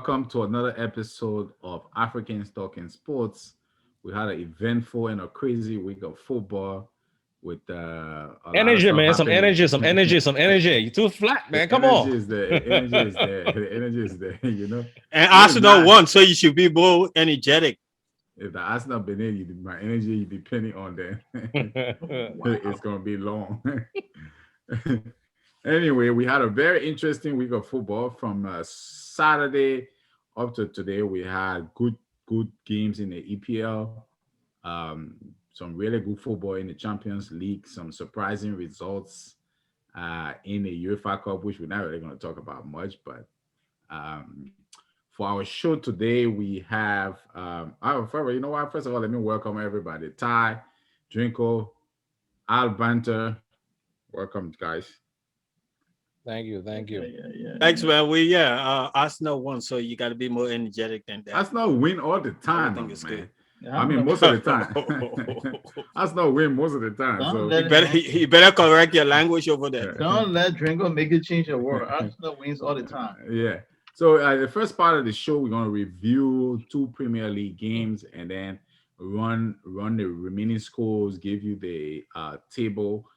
welcome to another episode of Africans Talking Sports. We had an eventful and a crazy week of football with a lot of Energy, stuff man. Some happening. energy, some energy, some energy. You too flat, The man. Come energy on. is there. The energy is there. The energy is there. And It was Arsenal nice. won, so you should be more energetic. If the Arsenal Benin, my energy you depending on them. It's gonna be long. Anyway, we had a very interesting week of football from Saturday up to today. We had good games in the EPL, some really good football in the Champions League, some surprising results in the UEFA Cup, which we're not really going to talk about much. But um, for our show today, we have, you know what? First of all, let me welcome everybody. Ty, Drinko, Al Banter. Welcome, guys. Thank you, thank Yeah, you. yeah, yeah, Thanks, yeah. man. Arsenal won, so you got to be more energetic than that. Arsenal win all the Everything time, is man. good. Yeah, I I'm mean, gonna most of the time. Arsenal win most of the time. don't So you let better don't, you better correct your language over there. don't let Dringo make you change your word. Arsenal wins all the time. yeah. So the first part of the show, we're gonna review two Premier League games and then run the remaining scores, give you the table.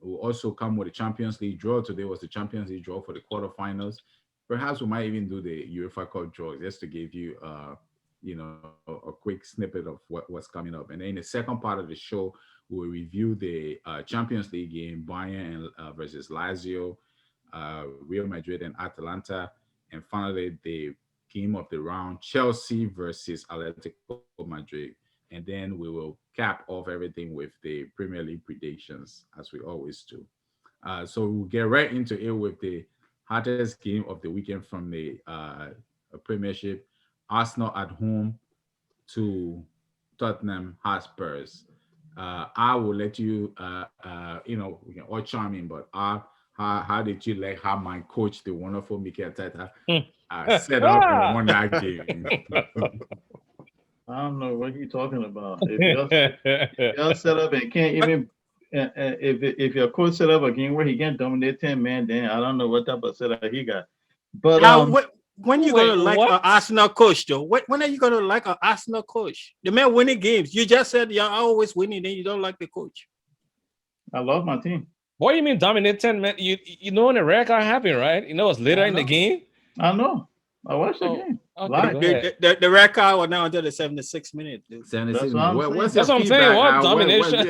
We'll also come with a Champions League draw. Today was the Champions League draw for the quarterfinals. Perhaps we might even do the UEFA Cup draw just to give you a quick snippet of what's coming up. And then in the second part of the show, we'll review the Champions League game, Bayern versus Lazio, Real Madrid and Atalanta, and finally the game of the round, Chelsea versus Atletico Madrid. And then we will cap off everything with the Premier League predictions, as we always do. So we'll get right into it with the hottest game of the weekend from the Premiership. Arsenal at home to Tottenham Hotspurs. I will let you, we can all chime in, but how did you like how my coach, the wonderful Mikel Arteta, set up and won that game? I don't know what you're talking about. If y'all set up and can't even if your coach set up a game where he can't dominate 10 man, then I don't know what type of setup he got. But When you Wait, gonna like what? an Arsenal coach, though? When are you gonna like an Arsenal coach? The man winning games. You just said you're always winning, then you don't like the coach. I love my team. What do you mean dominate 10, man? You know when the red card happened, right? You know it's later I in the know. game. I know. I watched the Oh, game okay, live. go ahead. The record was now until the 76th minute, dude. 76 That's what minutes. I'm saying. What's That's your what I'm saying. feedback? What What, domination?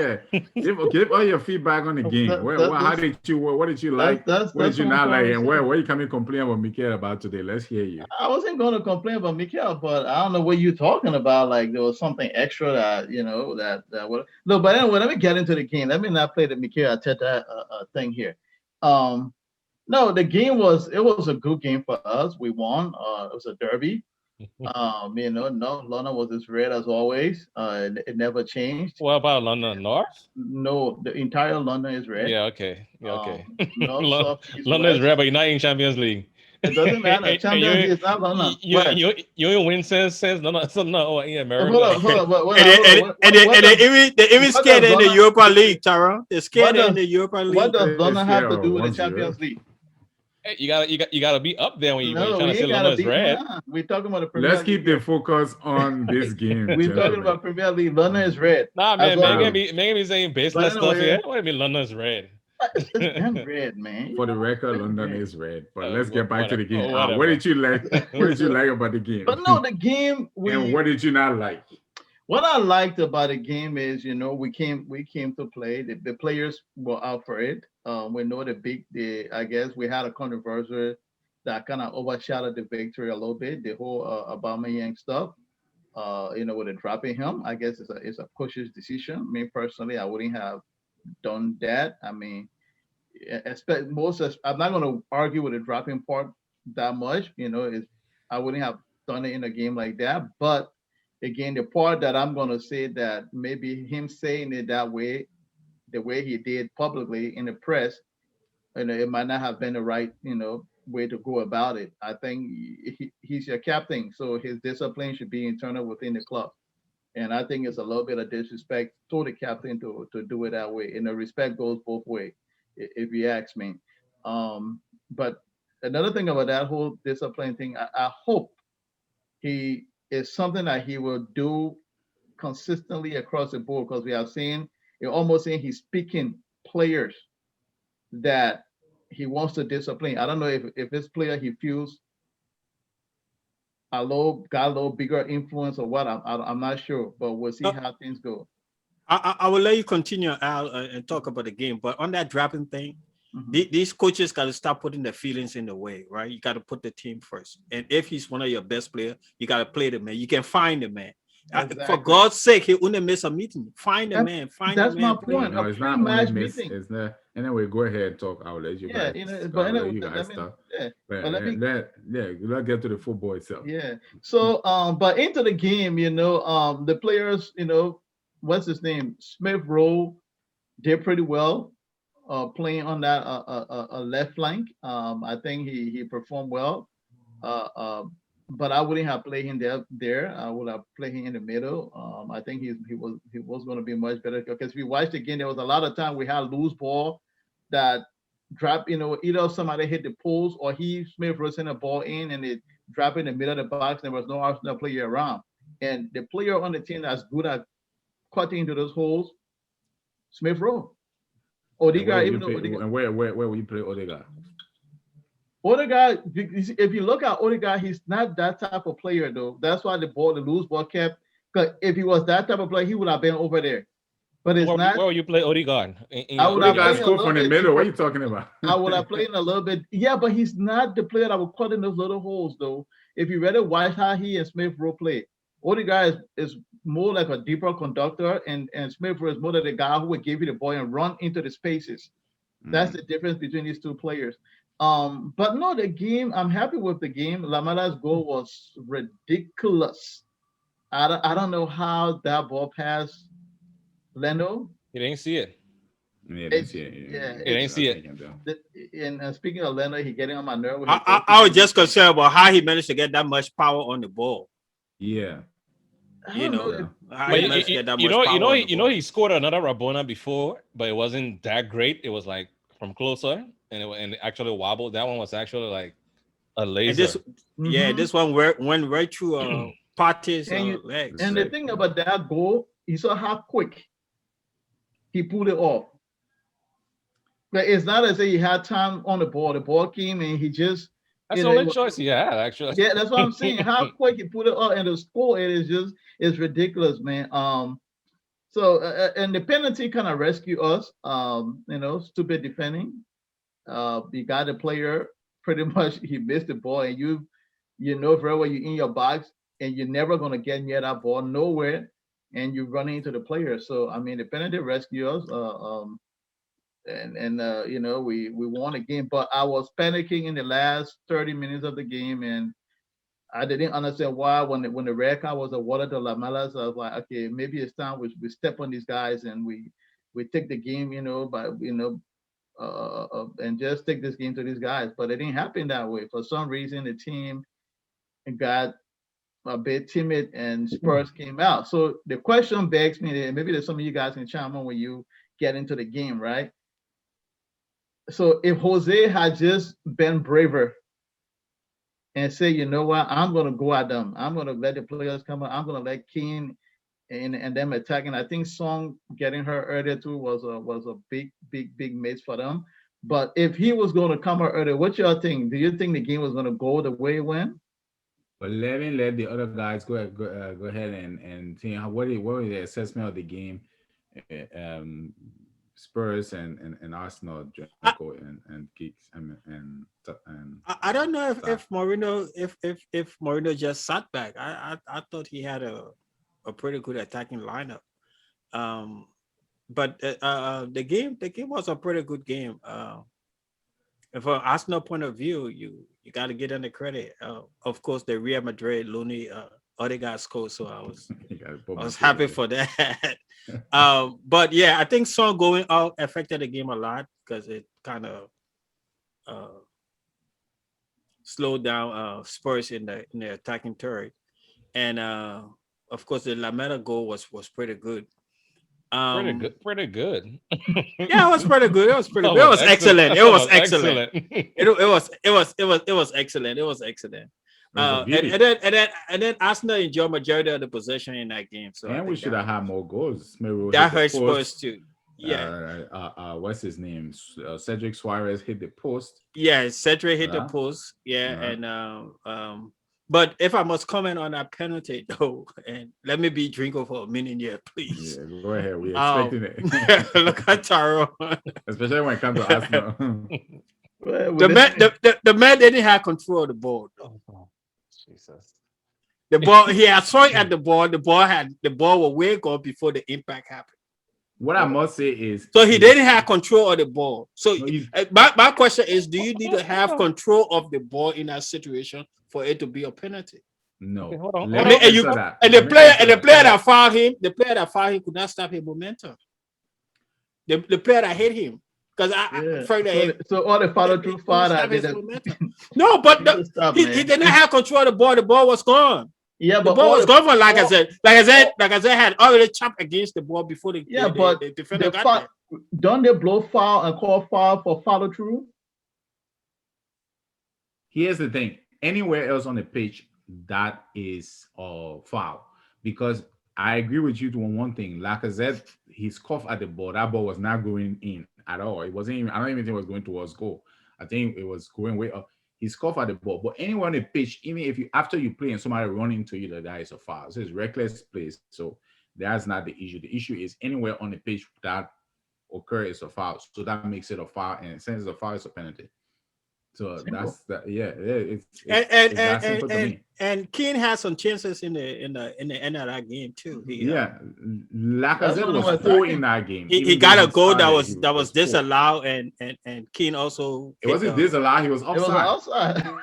yeah, give all your feedback on the game. How That's did you? What did you like? that's What did that's you what I'm not like? trying to And say. where you coming complain about Mikel about today? Let's hear you. I wasn't going to complain about Mikel, but I don't know what you're talking about. Like there was something extra that that would no. But anyway, let me get into the game. Let me not play the Mikel Arteta thing here. Um, no, the game was a good game for us. We won. It was a derby. No, London was as red as always. It never changed. What about London North? No, the entire London is red. Yeah, okay. Yeah, okay. North, south, east, London is west. red, but you're not in Champions League. It doesn't matter. And Champions League is not London. you West. you ain't win since no, so no in Hold America. on, hold on. And they, Hold on. and, and they, and they even What scared does in the London Europa League, Tara. They're what scared in does the Europa what League. does Let's London have hear to do with the 1-0. Champions League? Hey, you gotta be up there when you're No, trying we to say ain't London gotta is be. red. We're talking about the Let's Premier keep League the here. focus on this game, We're talking gentlemen. about Premier League. London is red, Nah, as man, always. man, be saying But baseless stuff here. anyway, What do you mean London is red? it's been red, man. For the record, Been London red. is red. But let's get back to Whatever, the game. What whatever. did you like? What did you like about the But game? no, the game And we what did you not like? what I liked about the game is, we came to play. The players were out for it. We know the I guess we had a controversy that kind of overshadowed the victory a little bit. The whole Aubameyang stuff. With the dropping him, I guess it's a coach's decision. Me personally, I wouldn't have done that. I mean, I'm not going to argue with the dropping part that much. I wouldn't have done it in a game like that. But again, the part that I'm going to say that maybe him saying it that way, the way he did publicly in the press, it might not have been the right, way to go about it. I think he's your captain, so his discipline should be internal within the club. And I think it's a little bit of disrespect to the captain to do it that way. And the respect goes both ways, if you ask me. But another thing about that whole discipline thing, I hope he is something that he will do consistently across the board because we have seen you're almost saying he's picking players that he wants to discipline. I don't know if this player he feels got a little bigger influence or what. I'm not sure, but we'll see Uh, how things go. I will let you continue, Al, and talk about the game. But on that dropping thing, Mhm. these coaches got to stop putting their feelings in the way, right? You got to put the team first. And if he's one of your best players, you got to play the man. You can find the man. For Exactly. God's sake, he wouldn't miss a meeting. Find the That, man. Find the that's my man. Play point. him. No, A it's not only pre-match miss. meeting. It's not. Anyway, go ahead and talk. I'll let you Yeah, guys. but I'll let anyway, you guys let me, talk. yeah, But but let me, let's get to the football itself. yeah. So, but into the game, the players, what's his name, Smith Rowe, did pretty well, playing on that left flank. I think he performed well. Uh, uh, but I wouldn't have played him there. I would have played him in the middle. I think he was going to be much better because if we watched again, there was a lot of time we had loose ball that drop. Either somebody hit the post or Smith was sending a ball in and it dropped in the middle of the box. There was no Arsenal player around, and the player on the team that's good at cutting into those holes, Smith Rowe. And where Odegaard, will you even though play? And where will you play Odegaard? Odegaard, if you look at Odegaard, he's not that type of player though. That's why the loose ball kept. Because if he was that type of player, he would have been over there. But So it's not. where will you play Odegaard in I your would have Odegaard played eleven? a score little from the bit middle. What deeper. are you talking about? I would have played a little bit. Yeah, but he's not the player that would cut in those little holes though. If you really watch how he and Smith Rowe play, Odegaard is more like a deeper conductor, and Smith Rowe is more like the guy who would give you the ball and run into the spaces. That's the difference between these two players. But no, the game, I'm happy with the game. Lamela's goal was ridiculous. I don't know how that ball passed Leno. You didn't see it. Yeah, It's this year. yeah, You didn't I see think it. I and speaking of Leno, he getting on my nerve with his I was goalkeeping. just concerned about how he managed to get that much power on the ball. Yeah, I You don't know know, if yeah. how But he you, managed to you, get that you much know, you power know, on the you know, ball. he scored another Rabona before, but it wasn't that great. It was like from closer, and it actually wobbled. That one was actually like a And this, laser. yeah, hmm this one went right through Partey's and you legs. and the Leg. thing Yeah. about that goal, you saw how quick he pulled it off. But it's not as if he had time on the ball. The ball came and he just, That's you the know, only choice he had, actually. yeah, that's what I'm saying. How quick he put it up and the score, it is just, it's ridiculous, man. So and the penalty kind of rescued us. Stupid defending. You got the player pretty much he missed the ball, and you know very well you're in your box and you're never gonna get near that ball nowhere, and you're running into the player. So I mean, the penalty rescued us. We won the game, but I was panicking in the last 30 minutes of the game, and I didn't understand why when the red card was awarded to Lamelas. I was like, okay, maybe it's time we step on these guys and we take the game, and just take this game to these guys. But it didn't happen that way. For some reason, the team got a bit timid and Spurs came out. So the question begs me, and maybe there's some of you guys can chime in when you get into the game, right? So if Jose had just been braver and say, you know what, I'm gonna go at them. I'm gonna let the players come out. I'm gonna let Keane and them attacking. I think Song getting her earlier too was a big miss for them. But if he was going to come out earlier, what y'all think? Do you think the game was going to go the way it went? But let the other guys go ahead and see what was the assessment of the game. Um, Spurs and Arsenal, I, Janko and Geeks and I don't know if, stuff. if Mourinho if Mourinho just sat back. I thought he had a pretty good attacking lineup. Um, but the game was a pretty good game. And from Arsenal point of view, you got to get in the credit. Of course, the Real Madrid Looney Odegaard scored, so You gotta put I my was foot happy in for that. But yeah, I think Son going out affected the game a lot because it kind of uh, slowed down Spurs in the attacking third, and of course the Lamela goal was pretty good. Pretty Um, good. Pretty good. yeah, it was pretty good. It was pretty That good. It was was excellent. excellent. It That was was excellent. excellent. It was excellent. It was excellent. It was a And, beauty. and then Arsenal enjoyed majority of the possession in that game. So I And we think should have had more goals. Smiro that hit the hurt Spurs post. too. Yeah, What's his name? Cedric Suarez hit the post. yeah. Cedric hit the Uh, post. Yeah, uh, and but if I must comment on that penalty though, and let me be drinking for a minute here, please. yeah, go ahead. We're Um, expecting it, look at Taro. especially when it comes to Arsenal. Well, The man, listen, the man didn't have control of the ball. Oh, Jesus. The ball, he had swung at the ball. The ball was way gone before the impact happened. What I must say is, So he didn't have control of the ball. So No, he's- my question is, do you need to have control of the ball in that situation for it to be a penalty? no. Okay, hold on, Let hold me on. And you answer that. and the Let me player answer and the that. player that fouled him, could not stop his momentum. The player that hit him, because yeah. frankly, So all the follow through foul that his didn't momentum. No, but stop, he man. did not have control of the ball. The ball was gone. Yeah, The but ball all was the gone for like I said, had already chopped against the ball before yeah, but the defender the got foul, there. don't they blow foul and call foul for follow through? Here's the thing. Anywhere else on the pitch, that is foul. Because I agree with you on one thing. Lacazette, his cough at the ball, that ball was not going in at all. It wasn't even, I don't even think it was going towards goal. I think it was going way up. His cough at the ball. But anywhere on the pitch, even if you after you play and somebody run into you, that is a foul. So it's reckless play. So that's not the issue. The issue is anywhere on the pitch that occurs is a foul. So that makes it a foul. And since it's a foul, it's a penalty. So Simple. that's that. Yeah, it's And that simple to me. and Keane had some chances in the end of that game too. Yeah, That's Lacazette what was I'm four attacking. in that game. He Even got though a goal that started, was he that was four. disallowed, and Keane also It wasn't disallowed. He was It was offside. outside.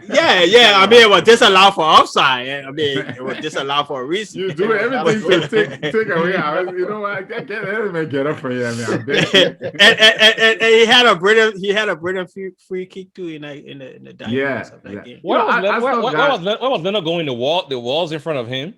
Yeah. I mean, it was disallowed for offside. I mean, it was disallowed for a reason. You do everything to take away. You know what? I can't let him get up for you. I mean, I'm and he had a brilliant free kick too in the dynamics of that yeah. game. Where I was Leno going? The walls in front of him.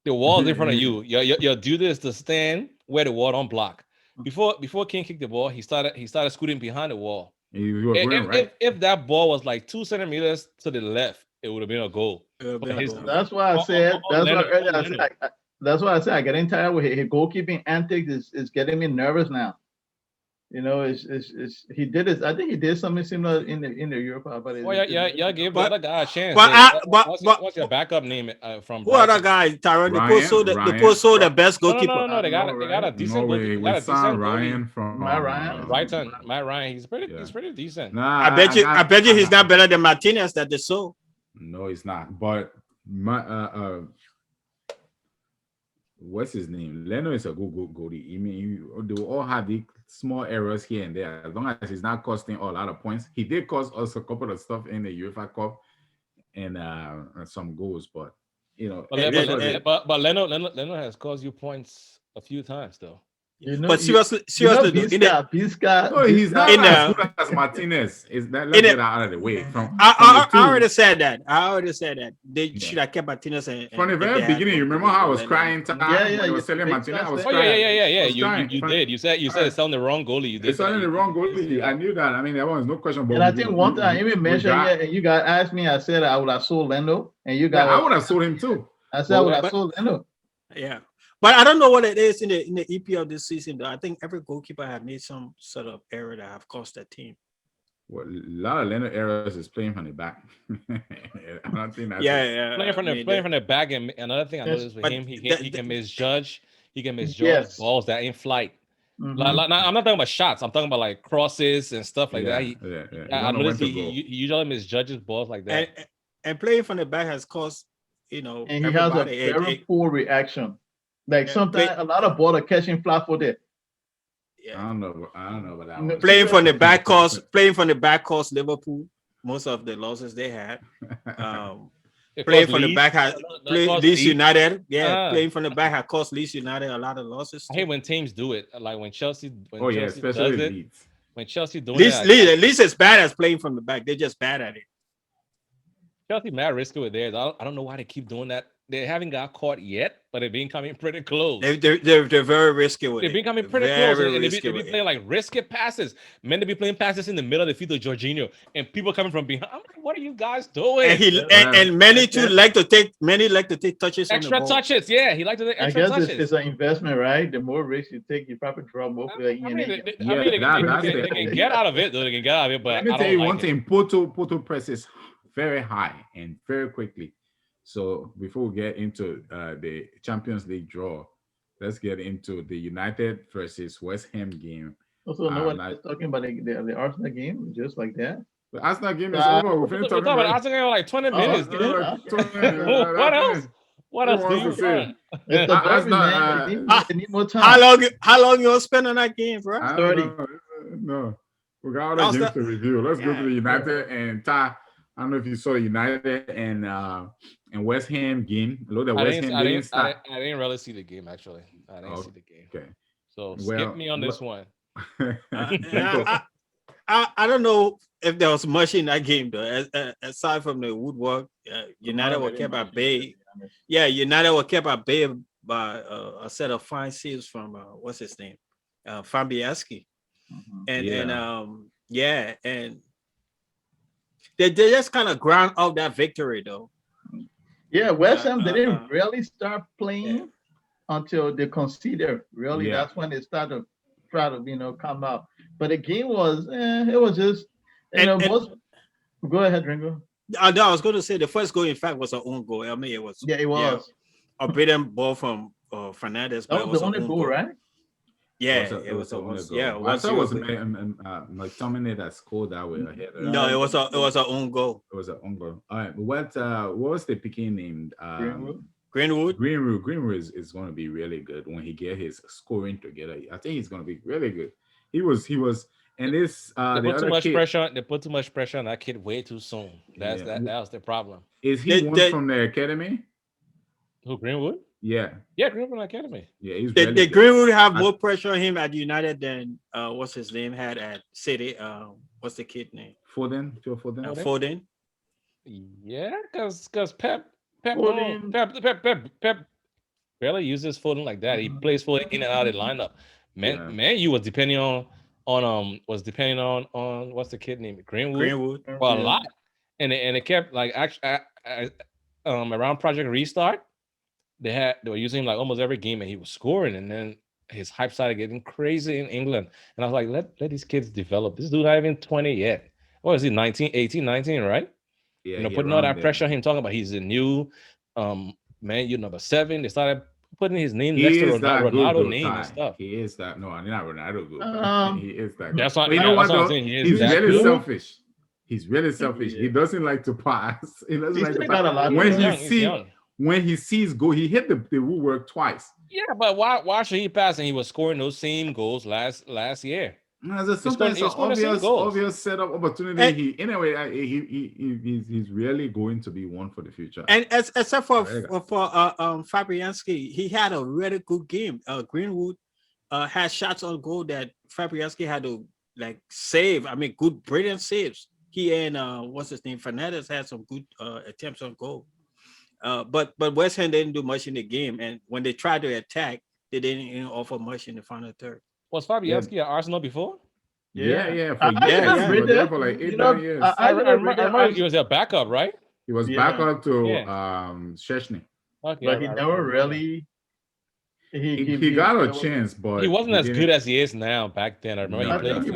The walls in front of you. Your duty is to stand where the wall don't block. Before King kicked the ball, he started scooting behind the wall. He was going If, right. if that ball was like 2 centimeters to the left, it would have been a goal. But his- That's why I on- said. on That's why Leonard- earlier on I said. Leonard. That's why I said I getting tired with his goalkeeping antics. Is getting me nervous now. You know, it's he did it. I think he did something similar in the Europa, but Oh yeah, gave the But- other guy a chance. but Hey, I- what's your backup name from? Who are Brighton? the guys, Tyron? The Ryan. post sold the best No, goalkeeper. no. They got a decent. No, They we got a signed decent Ryan goalie. from Matt Ryan. Brighton, Matt Ryan. He's Yeah. pretty decent. Nah, I bet you he's not better than Martinez that they sold. No, he's not. But my what's his name? Leno is a good goalie. I mean, they will all have the small errors here and there. As long as he's not costing a lot of points, he did cost us a couple of stuff in the UEFA Cup and some goals. But you know, But Leno has caused you points a few times though. You know, But seriously, though, Bisca. no, he's not in as the- good as Martinez. Is that in let's the- get out of the way from I the two. already said that. They Yeah. should have kept Martinez. From the very beginning, you remember how I was crying? Yeah, when I was you selling fixed Martinez. I was that. Oh crying. yeah. I was crying. You did. You said it's on the wrong goalie. You did. It's only the wrong goalie. I knew that. I mean, there was no question. But And I think one time I even mentioned, and you guys asked me, I said I would have sold Leno, and you guys, I would have sold him too. I said I would have But- sold Leno. Yeah. But I don't know what it is in the EPL this season, though. I think every goalkeeper have made some sort of error that have cost that team. Well, a lot of Leonard errors is playing from the back. I don't think that's Yeah. playing from the back, and another thing I Yes, noticed with but him, he the- can misjudge. He can misjudge Yes. balls that in flight. Mhm. Like, I'm not talking about shots. I'm talking about like crosses and stuff like that. I noticed he usually misjudges balls like that. And playing from the back has cost, And he has a everybody very poor reaction. Like Yeah, sometimes a lot of ball are catching flat footed. I don't know about that No, one. playing from the back cost Liverpool most of the losses they had. It Playing cost from the Leeds- back had it cost Leeds Leeds. United. Yeah, Ah. playing from the back had cost Leeds United a lot of losses. I hate when teams do it. Like when Chelsea. Oh yeah, Chelsea especially does it. Leeds. When Chelsea doing Leeds, that. Leeds is bad as playing from the back. They're just bad at it. Chelsea mad risky with theirs. I don't know why they keep doing that. they haven't got caught yet, but they've been coming pretty close. They're very risky with They've it. been coming pretty Very close, and they risky be with playing like risky passes. Men, they be playing passes in the middle of the field to Jorginho, and people coming from behind. I'm like, what are you guys doing? And many too like to take touches Extra on the ball. touches, yeah. He liked to take I extra guess touches. it's an investment, right? The more risks you take, you probably draw more for the I mean, they Yeah, can get out of it, though. They can get out of it, but let me I tell don't you like one it. thing: Porto presses very high and very quickly. So before we get into the Champions League draw, let's get into the United versus West Ham game. Also, no one Like, is talking about the Arsenal game just like that. the Arsenal game is over. We're We're finished talking talking about about Arsenal like 20 Oh, minutes. okay. Dude. like 20 What that's else? finished. What Who else do wants you to say? want? It's the derby, Arsenal, man. They need more time. How long you gonna spend on that game, bro? I 30. don't know. No, we got other games to review. Let's go to the United and Ty. I don't know if you saw United and West Ham game. Look at West Ham. They didn't start. I didn't really see the game, actually. I didn't see the game. Okay. So Well, skip me on this one. I don't know if there was much in that game though, aside from the woodwork. United were kept at bay. Yeah, United were kept at bay by a set of fine saves from what's his name, Fabianski, and they just kind of ground out that victory though. Yeah, West Ham didn't really start playing until they conceded. Really, that's when they started to try to come out. But the game was it was just go ahead, Ringo. No, I was going to say the first goal, in fact, was an own goal. I mean, it was a brilliant ball from Fernandez. That was the only goal, right? Yeah, it was. Yeah, I thought it was McTominay that scored that way ahead. No, it was an own goal. It was an own goal. All right, what was the picking named? Greenwood. Greenwood is going to be really good when he get his scoring together. I think he's going to be really good. He was, and this they put too much pressure. They put too much pressure on that kid way too soon. That was the problem. Is he one from the academy? Who, Greenwood? Yeah, Greenwood from the academy. Yeah, he's the Greenwood have more pressure on him at United than what's his name had at City. What's the kid name? Foden. Foden. Yeah, because Pep barely uses Foden like that. He plays Foden in and out of the lineup. Man, you was depending on what's the kid name? Greenwood. Well, a lot, and it kept like actually around Project Restart, they were using him like almost every game, and he was scoring, and then his hype started getting crazy in England, and I was like, let these kids develop. This dude not even 20 yet. What is he? 19, right? Yeah, putting all that pressure on him, talking about he's the new Man U number 7. They started putting his name next to Ronaldo name and stuff. He is that. No, not Ronaldo good. He is that. That's what, you know what? Though? He's really good. selfish. He's really selfish. He doesn't like to pass. He doesn't like to pass. When he sees goal, he hit the woodwork twice. Yeah, but why should he pass? And he was scoring those same goals last year. No, there's sometimes an obvious setup opportunity. He's really going to be one for the future. And except for Fabianski, he had a really good game. Greenwood had shots on goal that Fabianski had to save. I mean, brilliant saves. He and what's his name, Fernandez had some good attempts on goal. But West Ham didn't do much in the game, and when they tried to attack, they didn't offer much in the final third. Was Fabianski at Arsenal before? Yeah. For like 8-9 years. I remember he was a backup, right? He was backup to Szczesny. Okay, but he never really. He got a chance, but he wasn't as good as he is now. Back then, I remember he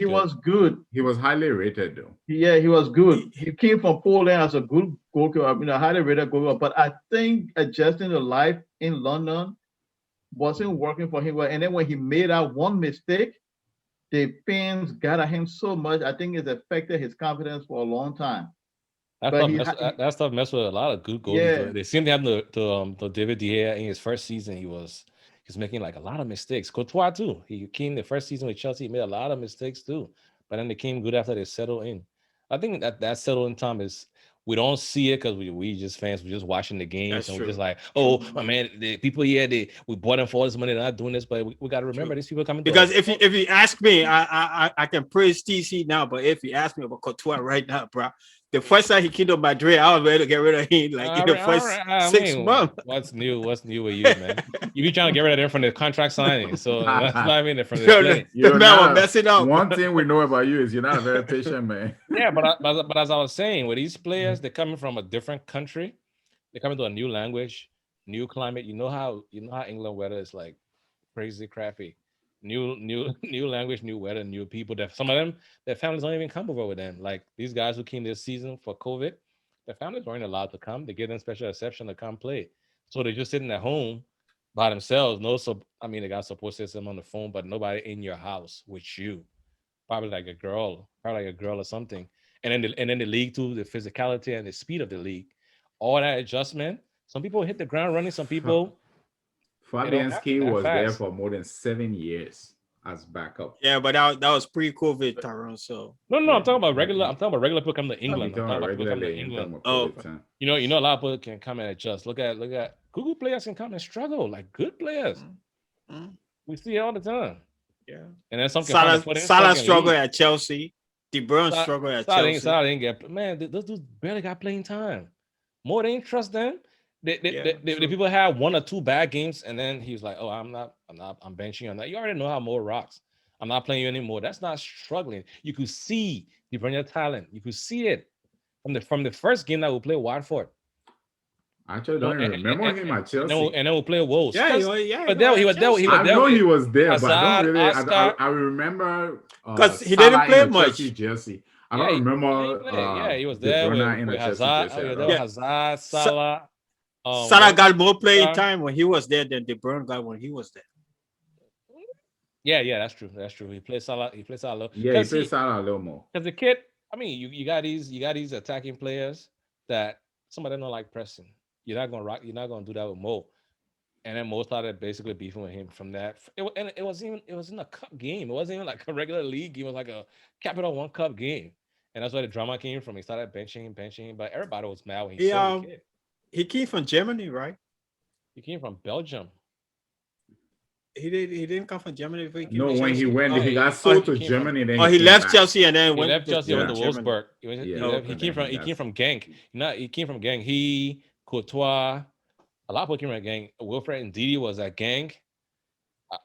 was good. He was highly rated, though. Yeah, he was good. He came from Poland as a good goalkeeper, highly rated goalkeeper. But I think adjusting to life in London wasn't working for him. And then when he made that one mistake, the fans got at him so much. I think it's affected his confidence for a long time. That stuff messed with a lot of good goalies. Yeah. They seem to have the David De Gea in his first season. He's making like a lot of mistakes. Courtois too. He came the first season with Chelsea. He made a lot of mistakes too. But then they came good after they settled in. I think that settled in time is we don't see it because we just fans. We're just watching the games and we're just like, oh my man, the people here we bought them for all this money. They're not doing this, but we got to remember these people coming. Because if you ask me, I can praise TC now, but if you ask me about Courtois right now, bro, The first time he came to Madrid, I was ready to get rid of him. Like in the first I six mean, months. what's new? What's new with you, man? You be trying to get rid of them from the contract signing, so that's what I mean. From the Yo, play, the You're man was not messing up. one thing we know about you is you're not a very patient man. yeah. But as I was saying, with these players, they're coming from a different country. They're coming to a new language, new climate. You know how England weather is like crazy crappy. New new language, new weather, new people. That some of them, their families don't even come over with them. Like these guys who came this season for COVID, their families weren't allowed to come. They give them special exception to come play. So they're just sitting at home by themselves. No, so I mean they got support system on the phone, but nobody in your house with you. Probably like a girl or something. And then the league too, the physicality and the speed of the league, all that adjustment. Some people hit the ground running. Some people they don't have to Fabianski that was there fast. for more than 7 years as backup. Yeah, but that was pre-COVID, Tyrone. So No, no, Yeah, I'm talking about regular. but I'm talking about regular people coming to we England. I'm talking talking about about people coming to regularly in England. terms of oh, COVID time. You know, a lot of people can come and adjust. Look at Google players can come and struggle like good players. mm, mm, We see it all the time. yeah. And then some can find a Salah foot in, some Salah can struggled leave. at Chelsea. De Bruyne Salah, struggled at Salah didn't, Chelsea. Salah didn't get man. Those dudes barely got playing time. More they didn't trust them. Yeah, The true. people had one or two bad games, and then he was like, "Oh, I'm benching you on that." You already know how more rocks. I'm not playing you anymore. That's not struggling. You could see the your talent. You could see it from the first game that we play Watford. I actually You know, don't even remember him at Chelsea. and then we'll play Wolves. Yeah, Because yeah, but there he was there he was I there know with he was there, but I don't Hazard, really. Oscar. I remember because he didn't Salah in play a Chelsea much. jersey. I Yeah, don't he remember played. Yeah, he was De there Bruyne in a with Chelsea Hazard. jersey He was at there with Yeah, all. Hazard, Sa- Salah, Salah what's got more playing Oscar. time when he was there than De Bruyne got when he was there. Yeah, that's true. That's true. He plays Salah Yeah, he because plays Salah a little more. the kid. I mean, you got these attacking players that some of them don't like pressing. You're not gonna rock. You're not gonna do that with Mo. And then Mo started basically beefing with him from that. And it was in a cup game. It wasn't even like a regular league game. It was like a Capital One Cup game. And that's where the drama came from. He started benching him, but everybody was mad when he He sold the kid. he came from Germany, right? He came from Belgium. He didn't come from Germany before he came No, to when he Chelsea. went, Oh, he got oh, sold to He came from Germany, then oh, he he came left back. Chelsea and then he went left Chelsea, went to to Yeah. Germany. Wolfsburg. Yeah, He and came then from he he got came from Genk. He came from Genk. He Courtois. A lot of people came from Genk. Wilfred and Didi was at Genk.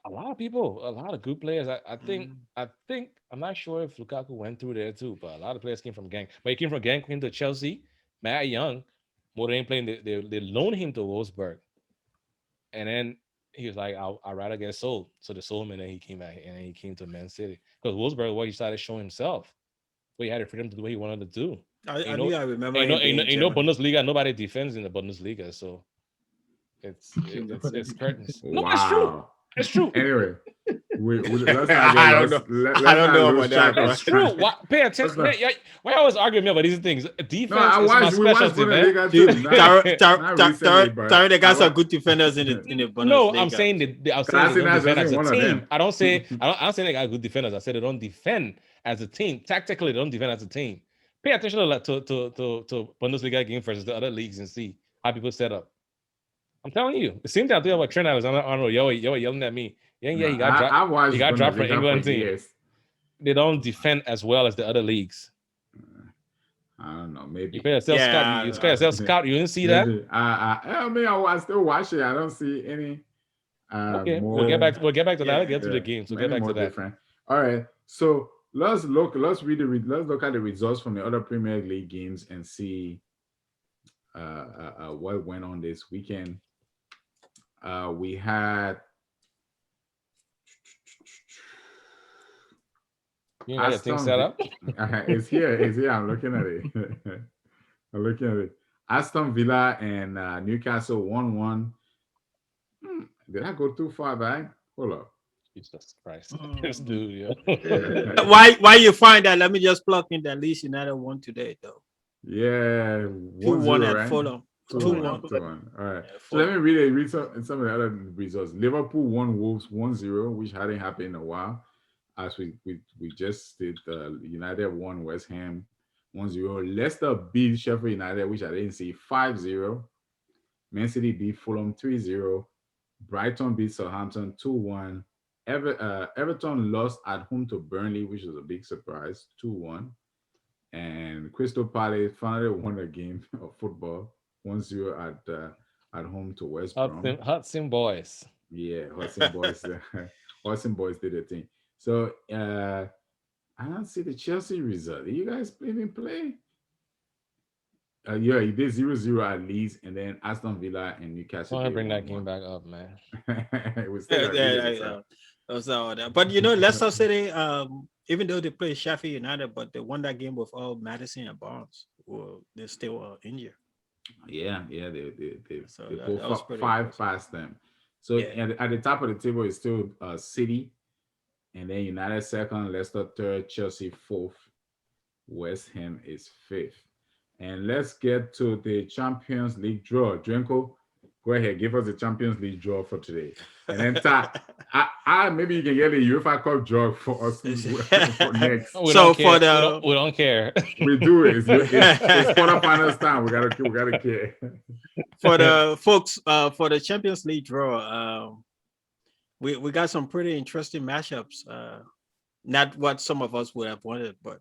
A lot of people, a lot of good players. Mm. I think I'm not sure if Lukaku went through there too, but a lot of players came from Genk. But he came from Genk, came to Chelsea. Matt Young, more than playing, they loaned him to Wolfsburg, and then he was like, I'd rather get sold. So they sold him, and then he came back, and then he came to Man City because Wolfsburg, where he started showing himself, where he had the freedom to do what he wanted to do. I Ain't knew no, I remember ain't no, him ain't being no, in ain't no Germany. Bundesliga. Nobody defends in the Bundesliga, so it's curtains. No, it's true. Wow. It's true. Anyway, we let's not get I don't lost. know. I Let's don't not know lose about that, track bro. of It's true. time. Why, pay Let's attention. Man, not. why always arguing me about these things? No, Defense is my we watch specialty, man. Bundesliga too. Not recently, but Tyrone, they I got some watch. good defenders in the No, I'm Bundesliga. saying that I'm saying they don't Colasinac's defend as wasn't a one of team. them. I don't say they got good defenders. I said they don't defend as a team. Tactically, they don't defend as a team. Pay attention to Bundesliga game versus the other leagues and see how people set up. I'm telling you, the same thing I think about Trent Alexander-Arnold. Yo, yelling at me. Yeah, No, he got dropped. I He watched got dropped from Bundesliga for England team. years. They don't defend as well as the other leagues. I don't know, You maybe. play yourself scout. You play Yeah, yourself scout. You didn't see that? Maybe. I mean, I still watch it. I don't see any Okay, we'll get more. back. We'll get back to that. We'll get to the Yeah, games. We'll get many back more to that. different. All right, so let's look at the results from the other Premier League games and see what went on this weekend. We had You got your thing Aston. set up. It's here. It's here. I'm looking at it. I'm looking at it. Aston Villa and Newcastle 1-1. Did I go too far back? Hold up. Jesus Christ, this dude, yo. why you find that? Let me just plug in that Leeds United won today though. Yeah, 2-1 1-0, at right? Fulham. 2-1. 2-1. 2-1. All right. Yeah, So let me Fulham. read some of the other results. Liverpool won Wolves 1-0, which hadn't happened in a while. As we just did, United won West Ham 1-0. Leicester beat Sheffield United, which I didn't see, 5-0. Man City beat Fulham 3-0. Brighton beat Southampton 2-1. Everton lost at home to Burnley, which was a big surprise, 2-1. and Crystal Palace finally won a game of football 1-0 at home to West Brom. Hudson boys. Yeah, Hudson Boys. Hudson Boys did a thing. So I don't see the Chelsea result. Did you guys even play? Yeah, he did 0-0 at Leeds, and then Aston Villa and I Newcastle want to did bring that 1 game 1. back up, man. We still Yeah, got yeah, good. yeah. Those are all that. But you know, Leicester City, even though they play Sheffield United, but they won that game with all Madison and Barnes. Well, they're still injured. Yeah, So they that, go that was pretty five impressive. past them. So Yeah. at the top of the table is still City, and then United second, Leicester third, Chelsea fourth, West Ham is fifth. And let's get to the Champions League draw. Drenko, go ahead, give us the Champions League draw for today. And then I maybe you can get the UEFA Cup draw for us for next. We So don't for care. the We don't care. We do it. It's quarterfinals time. We gotta care. for the folks for the Champions League draw, we got some pretty interesting matchups. Not what some of us would have wanted, but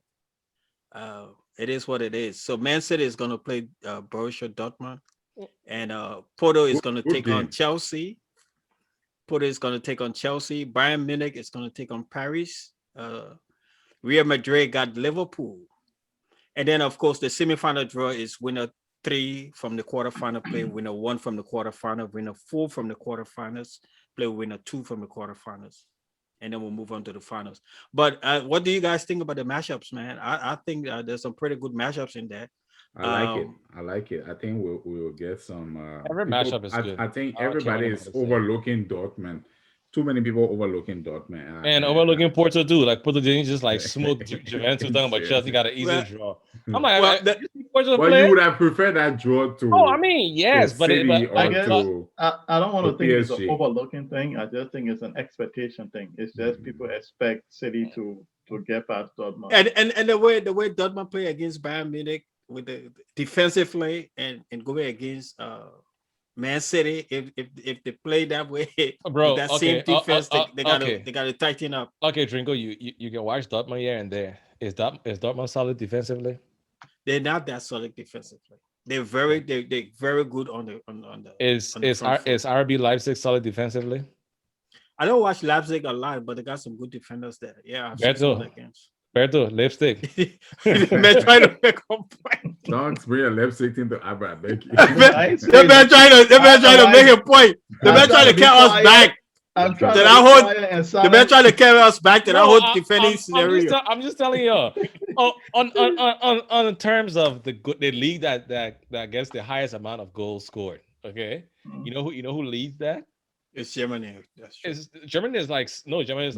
it is what it is. So Man City is going to play Borussia Dortmund, and Porto is going to Good take on game. Chelsea. Porto is going to take on Chelsea. Bayern Munich is going to take on Paris. Real Madrid got Liverpool, and then of course the semifinal draw is winner 3 from the quarterfinal, play winner 1 from the quarterfinal, winner 4 from the quarterfinals, play winner 2 from the quarterfinals, and then we'll move on to the finals. But what do you guys think about the matchups, man? I think there's some pretty good matchups in there. I like it. Um, I like it. I think we will get some Every people. matchup is good. I think I don't care what everybody is anybody say. overlooking Dortmund. Too many people overlooking Dortmund. And overlooking Porto too. Like Porto didn't just like smoke Juventus talking about Chelsea got an easy well, draw. I'm like, well, you see Porto Well, play? you would have preferred that draw Oh, I to mean, yes, but City I or like, guess to I don't want to think it's an PSG. overlooking thing. I just think it's an expectation thing. It's just people expect City to get past Dortmund. and the way Dortmund play against Bayern Munich with the defensive play and going against Man City, if they play that way with bro. that same Okay, defense, okay, they gotta tighten up. okay, Drinko, you can watch Dortmund here and there. Is Dortmund solid defensively? They're not that solid defensively. They're very good Is on the front foot. is RB Leipzig solid defensively? I don't watch Leipzig a lot, but they got some good defenders there. Yeah, I've seen some of Berto, their games. Berto, lipstick. The man trying to make a point. Don't bring a Leipzig team to Abra, I beg you. The man trying to make a point. The man trying to carry us back. I'm trying Did to I be hold- quiet and The man silent. trying to carry us back to that No, whole defending scenario. I'm just telling you. Oh, on terms of the league that gets the highest amount of goals scored. Okay, you know who leads that? It's Germany. That's true. Is Germany is like no Germany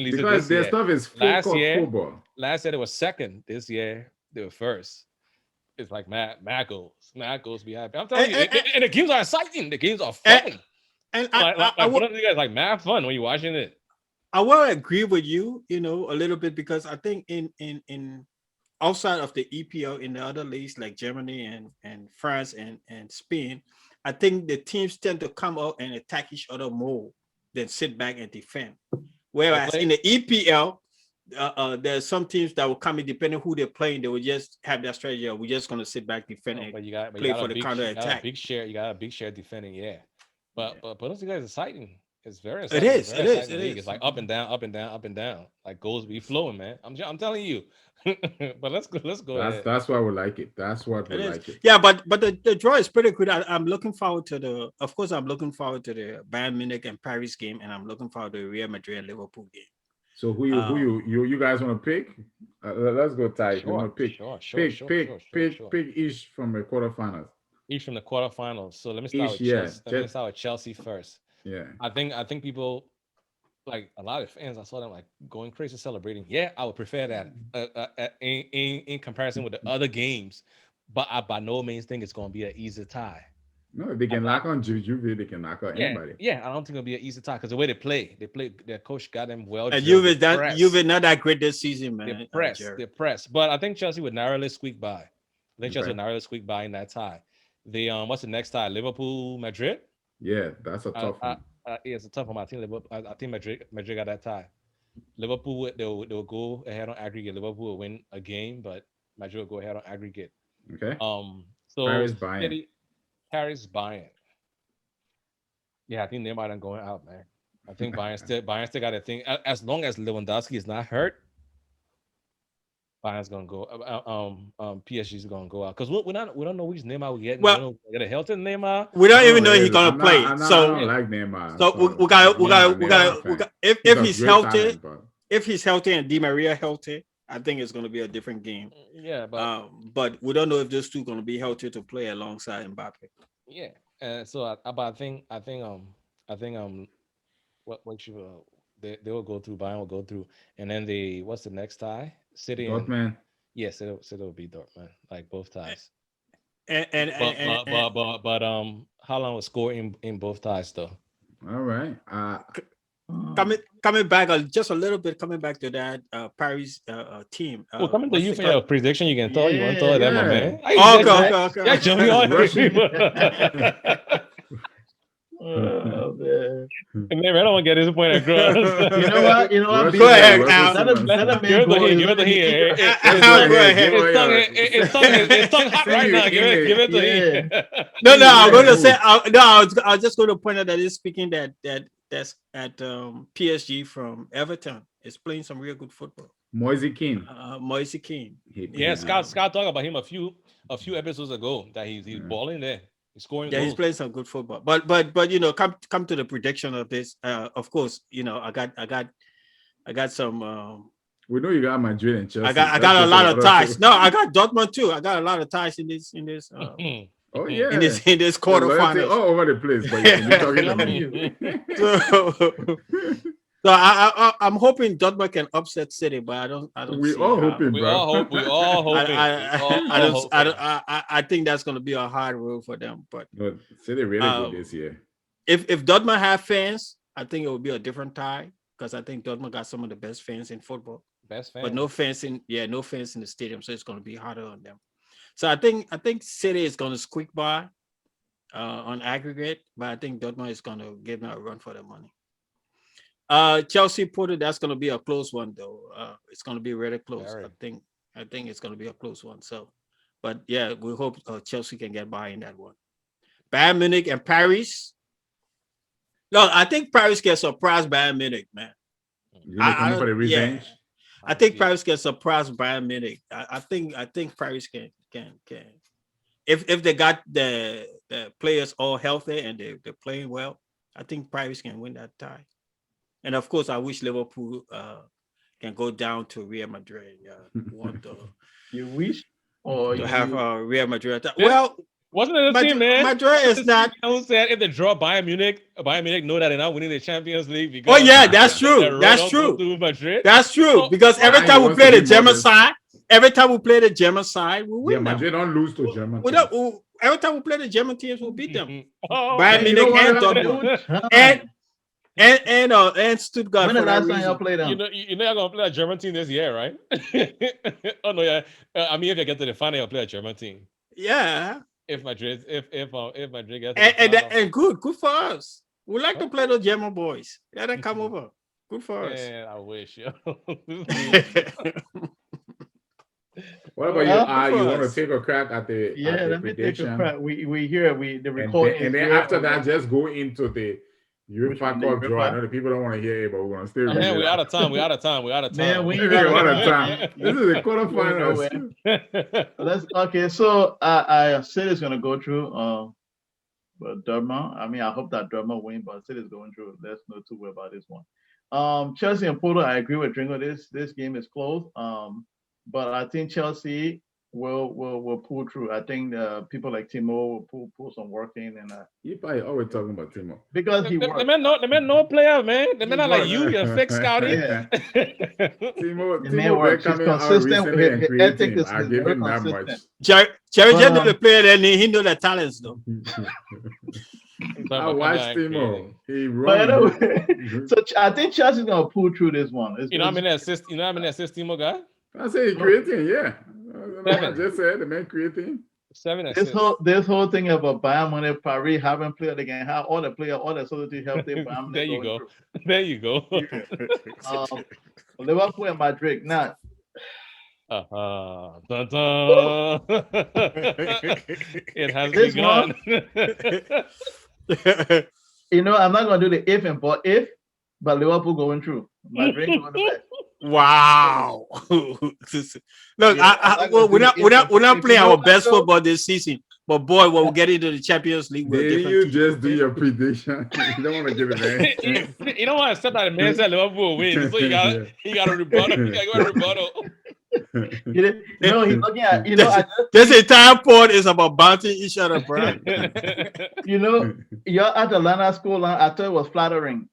leads it Because this their year. stuff is full Last court year- football. Last year they were second. This year they were first. It's like mad goals behind. I'm telling you, and the games are exciting. The games are fun. And Like one of you guys like mad fun when you're watching it. I will agree with you, a little bit, because I think in outside of the EPL, in the other leagues like Germany and France and Spain, I think the teams tend to come out and attack each other more than sit back and defend. Whereas in the EPL, there's some teams that will come in, depending who they're playing, they will just have that strategy. We're just going to sit back, defend, and But you got play a for the big- counter You got a attack. big share. You got a big share defending. Yeah, but those guys exciting. It's very It exciting. is, Very it is, exciting it league. is. It's like up and down, up and down, up and down. Like goals be flowing, man. I'm telling you. But let's go ahead. That's why we like it. That's what we It is. like it. Yeah, but the draw is pretty good. I'm looking forward to of course, I'm looking forward to the Bayern Munich and Paris game, and I'm looking forward to the Real Madrid and Liverpool game. So who you guys want to pick? Let's go tight. You want to pick? Pick each from the quarterfinals. Each from the quarterfinals. So let me start Each, with yeah, Chelsea. Let me start with Chelsea first. Yeah. I think people, like a lot of fans, I saw them like going crazy celebrating. Yeah, I would prefer that in comparison with the other games, but I by no means think it's going to be an easy tie. No, they can knock on Juve. They can knock on anybody. Yeah, I don't think it'll be an easy tie because the way they play, their coach got them well. And drilled. Juve not that great this season, man. They're pressed. But I think Chelsea would narrowly squeak by. I think Chelsea Okay. would narrowly squeak by in that tie. The what's the next tie? Liverpool, Madrid. Yeah, that's a tough one. It's a tough one. I think Madrid got that tie. Liverpool, they'll go ahead on aggregate. Liverpool will win a game, but Madrid will go ahead on aggregate. Okay. So Paris Bayern. City, Paris Bayern. Yeah, I think Neymar done going out, man. I think Bayern still got a thing. As long as Lewandowski is not hurt, Bayern's gonna go. PSG's gonna go out because we don't know which Neymar we getting. We Well, don't know if we get a healthy Neymar. we don't even Oh, know he's yeah, gonna play. I So don't like Neymar. so we So got we I'm not got a we got Neymar we fan. got He's if a he's great healthy, talent, but if he's healthy and Di Maria healthy, I think it's gonna be a different game. Yeah, but But we don't know if those two gonna be healthy to play alongside Mbappe. yeah, so but I think what you they will go through. Bayern will go through, and then what's the next tie? City and Dortmund. yes, City will be Dortmund, like both ties. And and, But and, but and, but but how long was score in both ties though? All right. coming back just a little bit, coming back to that Paris team. Well, coming to What's you the for your prediction, you can tell you want to tell that, my Yeah. man. Oh, okay. Yeah, jump me on. Russian. Oh, man. And maybe I don't want to get his point across. You know what? Russian- Go ahead, Russian Al. Simmons. Let him Give it to him. Give it to him. Go ahead. It's tongue hot right now. Give it to him. No, I'm going to Move. say I was just going to point out that he's speaking that's at PSG from Everton. Is playing some real good football. Moise Kean. Moise Kean. Yeah, Scott talked about him a few episodes ago that he's balling there. He's scoring Yeah, goals. he's playing some good football. But you know, come to the prediction of this. Of course, you know, I got some. We know you got Madrid and Chelsea. I got a lot of ties. No, I got Dortmund too. I got a lot of ties in this. Oh yeah. In this Loyalty quarterfinals. all over the place, but you can be talking to me. So I'm hoping Dortmund can upset City, but I don't. We see all how. hoping, We bro. all hoping. I think that's going to be a hard road for them. But But City really good this year. if Dortmund have fans, I think it will be a different tie because I think Dortmund got some of the best fans in football. Best fan. But no fans in the stadium, so it's going to be harder on them. So I think City is going to squeak by on aggregate, but I think Dortmund is going to give them a run for their money. Chelsea Porto, that's going to be a close one though. It's going to be really close. Very. I think it's going to be a close one. So, but yeah, we hope Chelsea can get by in that one. Bayern Munich and Paris. No, I think Paris can surprise Bayern Munich, man. You looking for the revenge? I think Paris can surprise Bayern Munich. I think Paris can. If they got the players all healthy and they're playing well, I think Paris can win that tie. And of course, I wish Liverpool can go down to Real Madrid. Want You wish, or to have Real Madrid. Yeah. Well, wasn't it a team, man? Madrid is not. Who said if they draw Bayern Munich know that they're not winning the Champions League because Oh yeah, that's true. the road That's don't true. go through Madrid. That's true. So- Because every Why time he we wants play to the be German modest? side, every time we play the German side, we win. Yeah, them. Madrid don't lose to German. We don't- every time we play the German teams, we'll beat them. Oh, Bayern you know Munich and what? Dortmund and Stuttgart. When the For that last time y'all reason. played them? you know you're gonna play a German team this year, right? Oh no, yeah. I mean, if you get to the final, you'll play a German team. Yeah, If Madrid gets to the and final. good for us. We like to play those German boys. Let them come over. Good for us. Man, I wish. Yo. What about you? You want to take a crack at the Yeah, at the let me take prediction? a crack. We hear the And recording. then, and then after that, just go into the Which UEFA one, Cup the draw. I UEFA? know the people don't want to hear it, but we're gonna still. Oh, man, we're out of time. We're out of time. Man, we We're out of time. This is the quarterfinals. Okay. So I said it's gonna go through. But Dortmund. I mean, I hope that Dortmund win, but City's going through. Let's not too worry about this one. Chelsea and Porto. I agree with Dringo. This game is close. But I think Chelsea will pull through. I think people like Timo will pull some work in, and You probably always talking about Timo. because he The works. man no player, man. The man not like works. you. You're fake scouting. Yeah. Timo The man been works. He's coming out consistent. recently and His ethic creating. is I give very him that much. consistent. Jerry But, just know the player, and he know the talents though. I watched Timo. He But runs. anyway, so I think Chelsea's gonna pull through this one. You know how many assists? You know how many assists Timo got? I say he creating, yeah. I Seven. just said the man creating. 7 This assists. whole thing about Bayern Munich, Paris having played, they can have all the players, all the society healthy. Bayern Munich There you going go. There you go. through. Liverpool and Madrid. Now, Dun, dun. It has This begun. I'm not gonna do the if and but Liverpool going through. Madrid going to bed. Wow. Look, Yeah, I'm not well, gonna do the if and we're not if. playing You know our what best though? football this season. But boy, when we get into the Champions League, we're a Did different you team. just do Okay? your prediction? You don't want to give it You know what? Except that the man said Liverpool win, so he got a rebuttal. He got a rebuttal. No, he's looking at This entire pod is about bouncing each other, bro. your Atlanta score line. I thought it was flattering.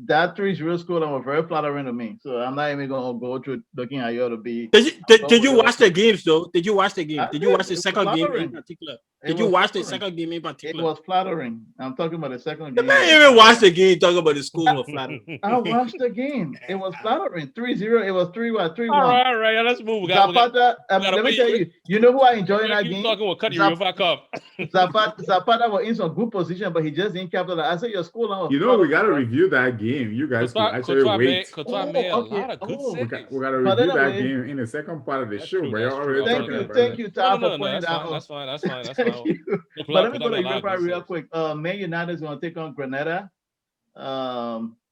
That 3-0 score line was very flattering to me. So I'm not even gonna go through looking at you to be. Did you watch the games though? Did you watch the game? I Did you did. watch the It was second game in flattering. particular? It Did you was watch the flattering. second game in It particular? was flattering. I'm talking about the second The game. man even watched the game talking about the score was flattering. I watched the game. It was flattering. 3-0. It was 3-1. 3-1. All right. Let's move. We got, Zapata, let me tell you, you know who I enjoy in that keep game? talking. We'll cut you real back up. Zapata was in some good position, but he just didn't capitalize. I said your score line was You know, we got to flattering. review that game. You guys could actually wait. Couture made a okay. lot of good Oh, We saves. got to But review that anyway, game in the second part of the That's show, true, but that's you're true. already Thank talking you, about thank it. you, Tom, No, for pointing that's that fine. out. That's fine. Thank you. Couture But let me go made to a lot of Europa good real saves. quick. Man United is going to take on Granada.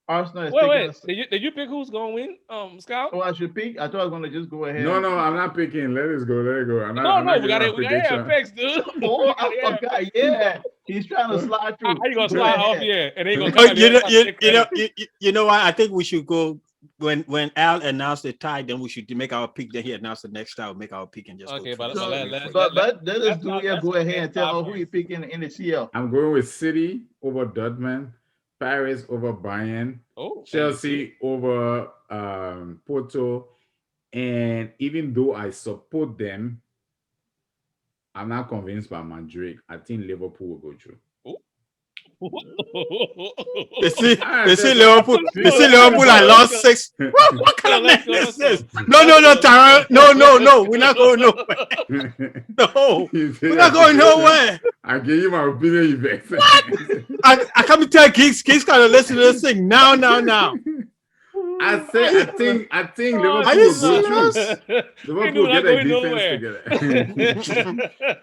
Arsenal is Wait. taking us. Did you pick who's gonna win? Scout? Oh, I should pick. I thought I was going to just go ahead. No, I'm not picking. Let it go. I'm No, not we giving got a it. We got to prediction. picks, dude. Oh, I forgot. Yeah, he's trying to slide How through. you gonna Go slide off ahead. here and then you gonna Oh, come back? you know what? I think we should go when Al announced the tie. Then we should make our pick. Then he announced the next tie. We'll make our pick and just Okay, go. but through. Let's do it. Go ahead and tell us who you picking in the CL. I'm going with City over Dortmund, Paris over Bayern, Chelsea over Porto, and even though I support them, I'm not convinced by Madrid. I think Liverpool will go through. They see Liverpool. They see Liverpool. I lost 6. What kind of madness is this? No, Tara. No. We're not going nowhere. No, we're not going nowhere. I give you my opinion, Yvette. What? I come to tell Kings gotta listen to this thing now. I think Liverpool Are you will go serious? through. Liverpool get their defense together.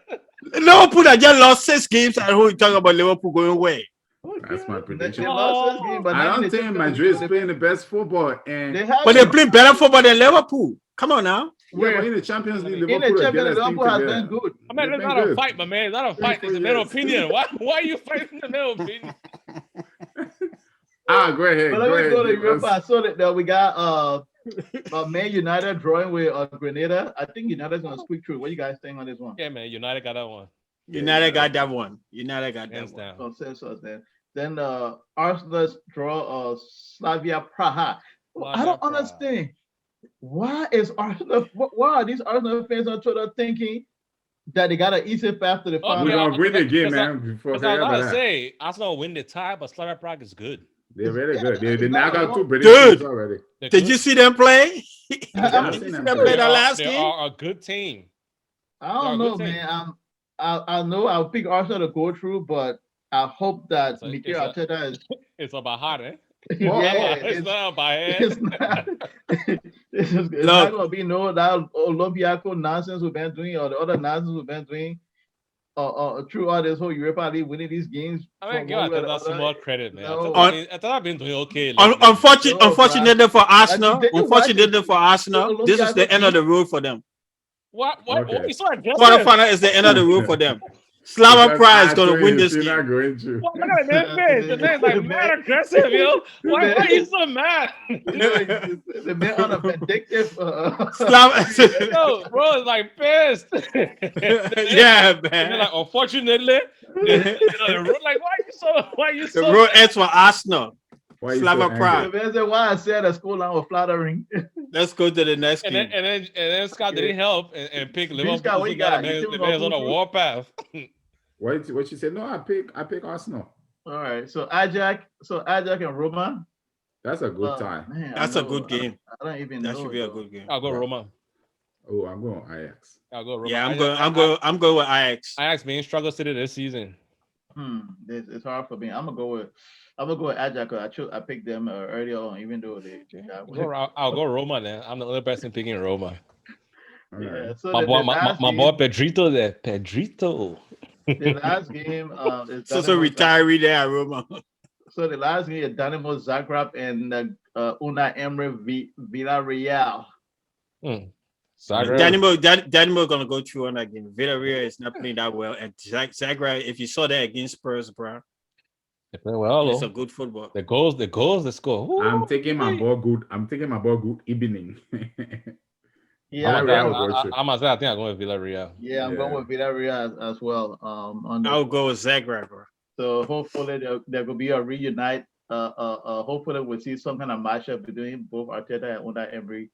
Liverpool that just lost 6 games at home. Talking about Liverpool going away. That's my prediction. They lost this game, but I not in don't the think Champions Madrid is League. playing the best football, and But they play better football than Liverpool. Come on now. yeah, but in the Champions League, In the Liverpool Champions League, get Liverpool has been good. I mean, it's not a fight, my man. It's not a fight. It's a middle opinion. Why are you fighting the middle opinion? Go ahead. But let me go to Europa. I saw that we got Man United drawing with Grenada. I think United's gonna squeak through. What you guys think on this one? Yeah, man. United got that one. United got that one. Hands down. Then Arsenal's draw Slavia Praha. I don't understand. Why are these Arsenal fans on Twitter thinking that they got an easy path to the final? We're gonna win the game, man. I was about to say Arsenal win the tie, but Slavia Prague is good. They're very good. They knock out 2 British teams already. Did you see them play? Did you see them play the last They game? are a good team. I don't know, man. I know I'll pick Arsenal to go through, but I hope that Mikel Arteta is. It's about heart, eh? Yeah, it's not about head. It's not. It's not gonna be that Olympiaco nonsense we've been doing, or the other nonsense we've been doing. Throughout this whole Europa League, winning these games. I mean, God, that's some more credit, man. No. I thought I've been doing okay. Unfortunately for Arsenal, Did you watch it? this is the end of the road for them. What? Okay. We saw it just Quarterfinal is the end of the road for them. Slava Prague is going to win this game. Not going to. Look at that man. The man's like mad aggressive, yo. Why are you so mad? The man on a vindictive. Slava, Yo, bro is like pissed. yeah, man. Like, unfortunately, like why you so The road ends for Arsenal. Slava Prague. The man said, why I said the score line was flattering. Let's go to the next game. And then Scott didn't help and pick Liverpool. Scott, what you got? The man's on a warpath. What you said? No, I pick Arsenal. All right. So Ajax and Roma. That's a good time. Man, That's a good game. I don't even know. That should be a good game. I'll go Roma. Oh, I'm going Ajax. I'll go Roma. Yeah, I'm going with Ajax. Ajax being struggle city this season. It's hard for me. I'm gonna go with Ajax. I picked them earlier on, even though they. I'll go Roma then. I'm the only person picking Roma. All Yeah. right. So My the boy, last my boy game, Pedrito there. Pedrito. the last game is So Dynamo Zagreb. retiree there, Roma. So the last game is Dynamo Zagreb and Una Emery Villarreal. Zagreb. Dynamo gonna go through on that game. Villarreal is not playing that well, and Zagreb, if you saw that against Spurs, bro, They play well, it's a though. good football. The goals, they score. I'm taking my ball good. I'm taking my ball good evening. Yeah, Villarreal will go through. I must say, I think I'm going with Villarreal. yeah, I'm going Yeah. with Villarreal as well. On I'll the go with Zagreb, bro. So hopefully there will be a reunite. Hopefully we'll see some kind of matchup between both Arteta and Unai Emery.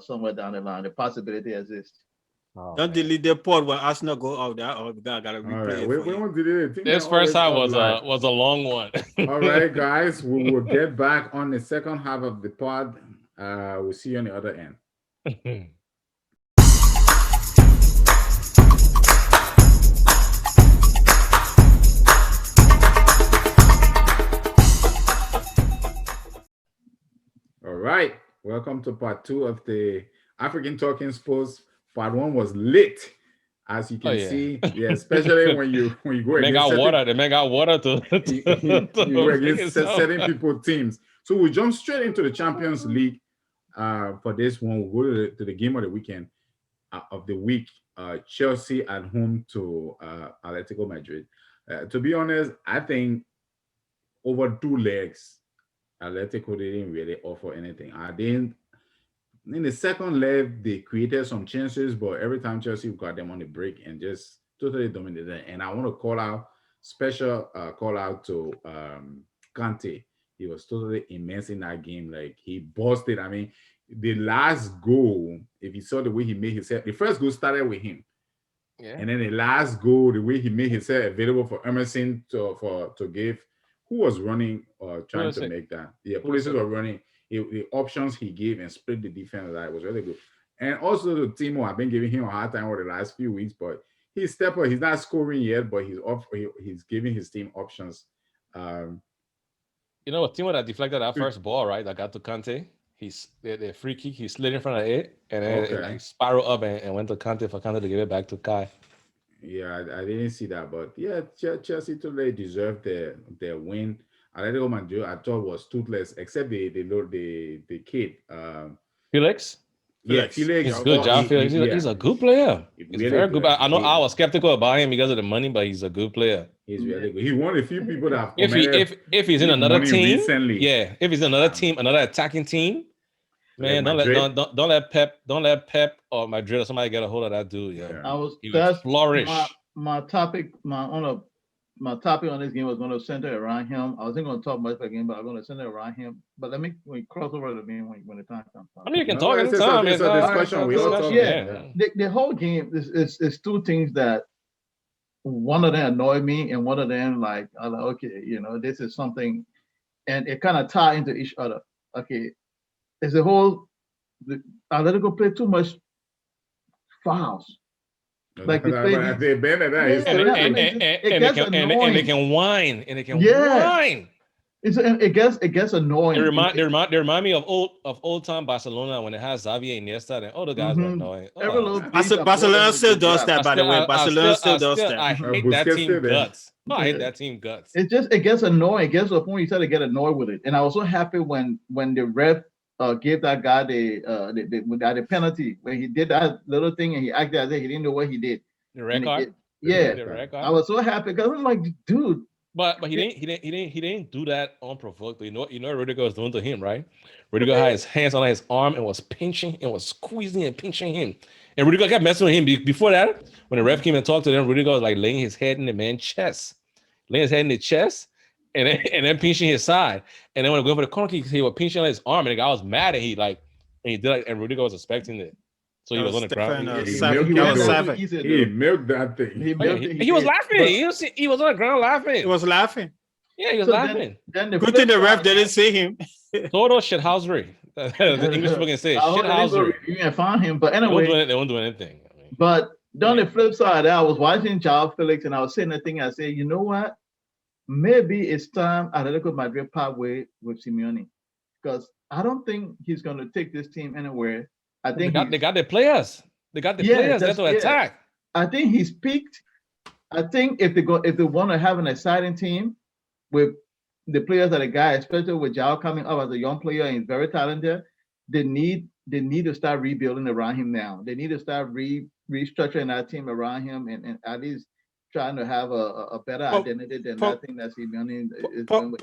Somewhere down the line, the possibility exists. Oh, Don't man. delete the pod when Arsenal go out there. Oh, God, I gotta All replay right. it We for you. won't do it. This first half was a long one. All right, guys. We will get back on the second half of the pod. We'll see you on the other end. All right. Welcome to part 2 of the African Talking Sports. Part 1 was lit, as you can see. Yeah, especially when you go The man got water to you go bring against himself. certain people teams. So we jump straight into the Champions League for this one. We'll go to the game of the weekend of the week. Chelsea at home to Atletico Madrid. To be honest, I think over 2 legs, Atletico didn't really offer anything. I didn't. In the second leg, they created some chances, but every time Chelsea got them on the break and just totally dominated. And I want to special call out to Kante. He was totally immense in that game. Like he busted. I mean, the last goal, if you saw the way he made himself, the first goal started with him. Yeah. And then the last goal, the way he made himself available for Emerson to give, who was running or trying to make that? Yeah, police were running. The options he gave and split the defense, that was really good. And also the Timo, I've been giving him a hard time over the last few weeks, but he's step up. He's not scoring yet, but he's giving his team options. You know what? Timo that deflected that first ball, right? That got to Kante. He's the free kick. He slid in front of it, and then it like spiraled up and went to Kante for Kante to give it back to Kai. Yeah, I didn't see that, but yeah, Chelsea totally deserved their win. Atletico Madrid, I thought was toothless, except the kid. Felix. Yeah, Felix. He's good, John Felix. He's a good player. He's really very good. I know I was skeptical about him because of the money, but he's a good player. He's really good. He's one of the few people that have if he's in another team recently. Yeah, if he's in another team, another attacking team, man, don't let Pep or Madrid or somebody get a hold of that dude. Yeah, He was flourish. My topic on this game was going to center around him. I wasn't going to talk much about the game, but I'm going to center around him. But let me cross over to me when the time comes. I mean, you can talk anytime. It's a discussion. We all talk. Yeah. The whole game is two things that one of them annoyed me, and one of them I'm like, okay, this is something, and it kind of tie into each other. Okay, it's the Atletico play too much fouls. Like they can whine. It gets annoying. They remind me of old time Barcelona when it has Xavi and Iniesta. And the guys were annoying. Barcelona still does that, by the way. Barcelona still does that. I hate that team guts. I hate that team guts. It gets annoying. It gets to a point you start to get annoyed with it. And I was so happy when the ref gave that guy the penalty when he did that little thing and he acted as if he didn't know what he did. The red card. I was so happy because I'm like, dude. But he didn't do that unprovoked. You know what Rudiger was doing to him, right? Rudiger had his hands on his arm and was pinching and was squeezing and pinching him. And Rudiger kept messing with him. Before that, when the ref came and talked to them, Rudiger was like laying his head in the man's chest, and then pinching his side. And then when going for the corner kick, he was pinching on his arm, and the guy was mad, and he did it, and Rudiger was expecting it. So he was on the ground. He milked that thing. He was laughing. He was on the ground laughing. He was laughing. Yeah, he was laughing. Good thing the ref didn't see him. Total shithousery. The English people can say shithousery. You can find him, but anyway, they won't do anything. But on the flip side, I was watching Joao Felix, and I was saying that thing. I said, you know what? Maybe it's time Atletico Madrid part way with Simeone, because I don't think he's going to take this team anywhere. I think they got their players. They got the Yeah, players there that's to yeah. attack. I think he's peaked. I think if they want to have an exciting team with the players that a guy, especially with Jao coming up as a young player and he's very talented, they need to start rebuilding around him now. They need to start restructuring that team around him and at least trying to have a better identity than Paul, that thing that Simeone is doing with.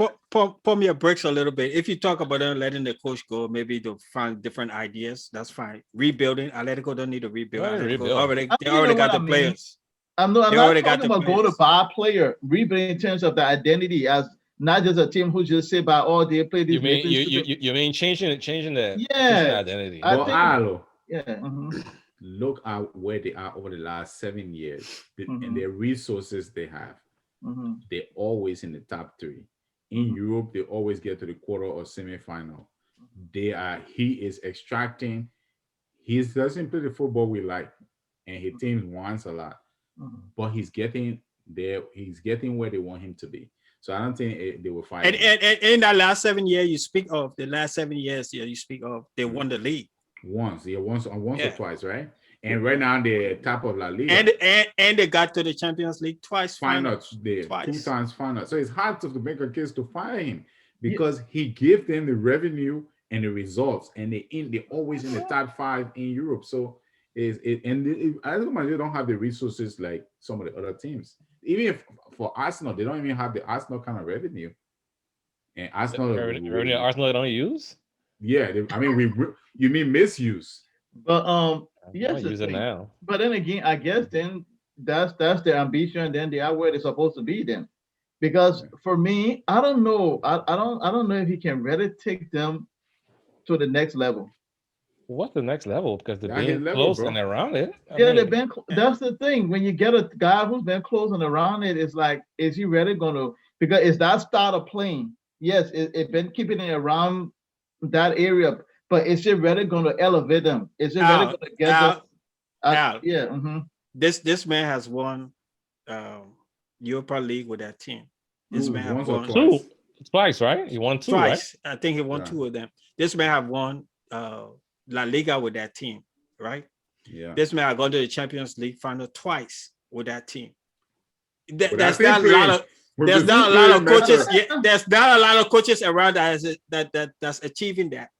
Pull me a brakes a little bit. If you talk about letting the coach go, maybe to find different ideas. That's fine. Rebuilding, Atletico don't need to rebuild. They already got the players. I'm not talking about going to buy a player, rebuilding in terms of the identity as not just a team who just sit by all day play these. You mean changing the identity? Look at where they are over the last 7 years and the resources they have. They're always in the top 3. In Europe, they always get to the quarter or semi-final. He is extracting. He doesn't play the football we like, and his team wants a lot. But he's getting there. He's getting where they want him to be. So I don't think they will fight. And in that last 7 years, you speak of the last 7 years. Yeah, you speak of they won the league once or twice, right? And right now they're top of La Liga. And they got to the Champions League twice. Twice. 2 times final. So it's hard to make a case to fire him because he gave them the revenue and the results, and they're always in the top 5 in Europe. So. Atletico Madrid don't have the resources like some of the other teams. Even if for Arsenal, they don't even have the Arsenal kind of revenue. And Arsenal, Arsenal don't use. Yeah, you mean misuse? But yes, use it now. But then again, I guess then that's their ambition. And then they are where they're supposed to be then, because for me, I don't know. I don't know if he can really take them to the next level. What's the next level? Because they're being close and around it. They've been. That's the thing. When you get a guy who's been close and around it, it's like, is he really going to? Because it's that style of playing. Yes, it's been keeping it around that area, but is it really going to elevate them? Is it really going to get them? Yeah. This man has won Europa League with that team. This man has won twice, right? He won 2 twice. Right? I think he won 2 of them. This man have won La Liga with that team, right? Yeah. This man have gone to the Champions League final twice with that team. There's not a lot of coaches. There's not a lot of coaches around that's achieving that.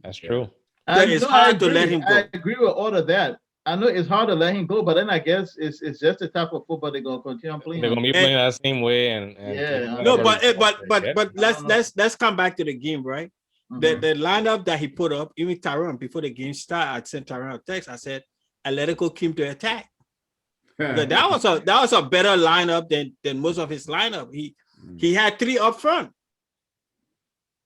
That's true. It's hard to let him go. I agree with all of that. I know it's hard to let him go, but then I guess it's just the type of football they're gonna continue playing. They're gonna be playing that same way, but let's come back to the game, right? The lineup that he put up, even Tyrone, before the game started, I sent Tyrone a text. I said, Atletico came to attack. that was a better lineup than most of his lineup. He had 3 up front.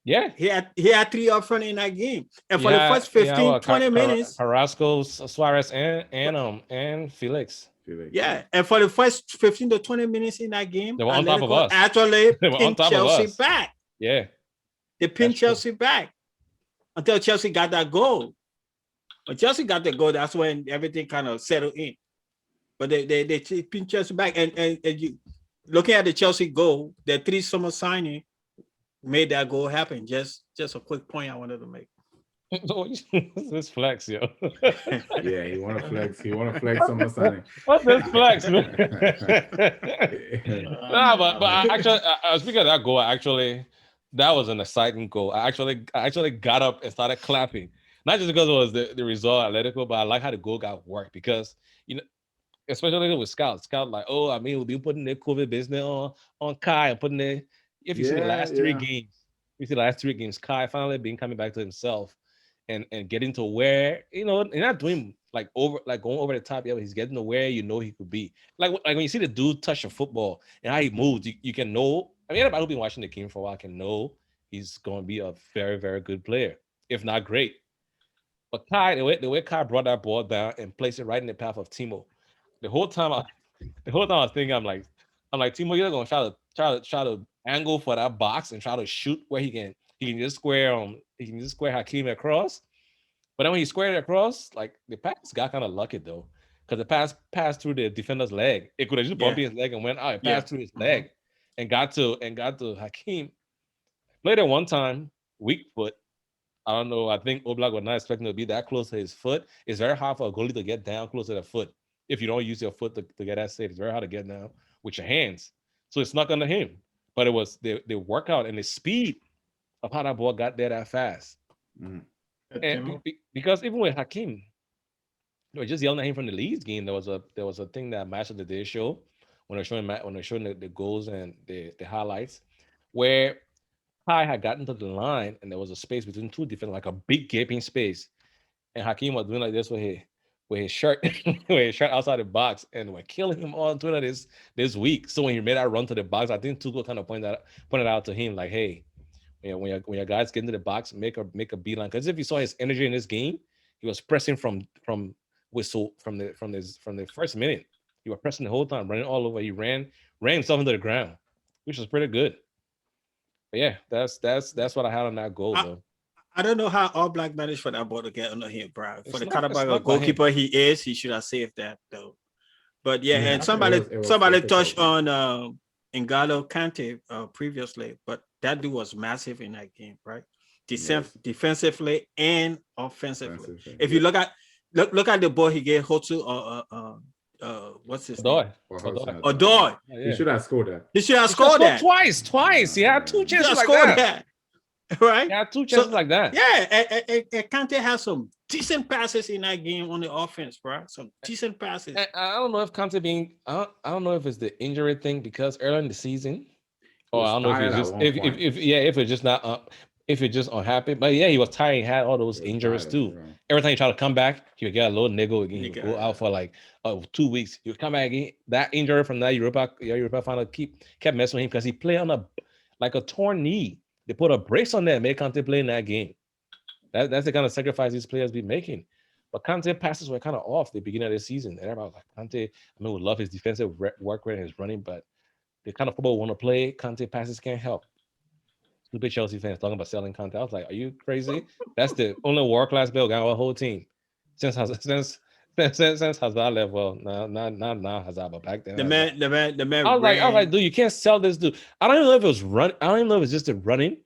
Yeah. He had 3 up front in that game. And for the first 15, 20 minutes. Carrasco, Suarez, and Felix. Yeah. And for the first 15 to 20 minutes in that game, they were on top of us. Actually pinned Chelsea back. Yeah. They pinned Chelsea back until Chelsea got that goal. When Chelsea got the goal, that's when everything kind of settled in. But they pinned Chelsea back. And you looking at the Chelsea goal, the 3 summer signing made that goal happen. Just a quick point I wanted to make. This flex, yo. Yeah, he want to flex. He want to flex summer signing. What's this flex, man? Nah, but I speaking of that goal, that was an exciting goal. I actually got up and started clapping. Not just because it was the result Atletico, but I like how the goal got worked because, especially with scouts. Scouts like, we'll be putting the COVID business on Kai and putting the. If you see the last 3 games, Kai finally coming back to himself and getting to where, you're not doing going over the top yet, but he's getting to where he could be. Like when you see the dude touch a football and how he moves, you can know. I mean, anybody who's been watching the game for a while can know he's going to be a very, very good player, if not great. But Kai, the way Kai brought that ball down and placed it right in the path of Timo, the whole time I was thinking, I'm like, Timo, you're going to try to angle for that box and try to shoot where he can just square Hakeem across. But then when he squared it across, like the pass got kind of lucky though, because the pass passed through the defender's leg. It could have just bumped his leg and went out. It passed through his leg and got to Hakeem. Played it one time, weak foot, I don't know. I think Oblak was not expecting to be that close to his foot. It's very hard for a goalie to get down close to the foot. If you don't use your foot to get that save, it's very hard to get down with your hands. So it's not under him. But it was the workout and the speed of how that ball got there that fast. Mhm. And because even with Hakim, they were just yelling at him from the Leeds game. There was a thing that Match of the Day show when they're showing the goals and the highlights, where Kai had gotten to the line and there was a space between two defenders, like a big gaping space, and Hakim was doing like this with his shirt with his shirt outside the box, and we're killing him on Twitter this week. So when he made that run to the box, I think Tuchel kind of pointed out to him like, hey, when your guys get into the box, make a beeline. Because if you saw his energy in this game, he was pressing from whistle from the first minute. He was pressing the whole time, running all over. He ran himself into the ground, which was pretty good. But yeah, that's what I had on that goal, though. I don't know how All Black managed for that ball to get under him, bro. For It's the not- kind it's of not by him. goalkeeper he is, he should have saved that though. But yeah, Yeah, and it somebody was somebody difficult, touched man. on N'Golo Kante previously, but that dude was massive in that game, right? Yes. Defensively and offensively. Offensively, If you yeah. look at the ball he gave Hotu what's his name? Odoi. For Odoi. Hudson-Odoi. Odoi. Oh, He yeah. should have scored that. He should have He could've scored that. twice. He had two He should chances have like scored that. that. Right? He had two chances like that. Yeah, and Kante has some decent passes in that game on the offense, bro. Some decent passes. I don't know if Conte being I don't know if it's the injury thing because early in the season, or was I don't know if tired it's at just one if point. if it's just not if it's just unhappy. But yeah, he was tired. He had all those He was injuries tired, too. bro. Every time he tried to come back, he would get a little niggle again. He would go Nigga. out for like 2 weeks. He would come back again. That injury from that Europa final kept messing with him because he played on a torn knee. They put a brace on that, made Conte play in that game. That's the kind of sacrifice these players be making. But Conte passes were kind of off the beginning of the season. And everybody was like, Conte, I mean, we love his defensive work rate and his running, but the kind of football we want to play, Conte passes can't help. Stupid Chelsea fans talking about selling Conte. I was like, are you crazy? That's the only world-class player got our whole team. Since Hazard left, well, not now Hazard, but back then. The Hazard. man. I was ran. like, dude, you can't sell this dude. I don't even know if it was run. I don't even know if it's just the running.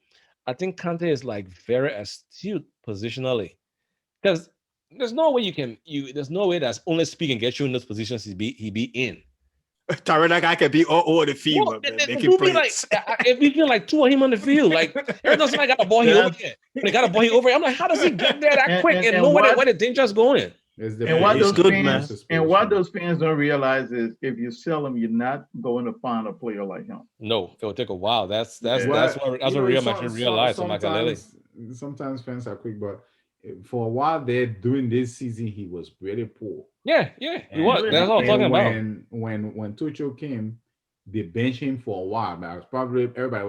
I think Conte is like very astute positionally, because there's no way there's no way that's only speed can get you in those positions he be in. Tyrone, that guy can be all over the field. Well, man, it making would be like plays. if we feel like two of him on the field, like every time somebody got a ball, he Yeah. over there. They got a ball, he over here. I'm like, how does he get there that quick and know where the danger's going? It's the And what he's those good, fans man. and what those fans don't realize is if you sell him, you're not going to find a player like him. No, it will take a while. That's Yeah. what Real Madrid realized. Sometimes fans are quick, but for a while there during this season, he was really poor. Yeah, he And- was. That's all I'm talking about. When Tuchel came, they benched him for a while. But I was probably everybody,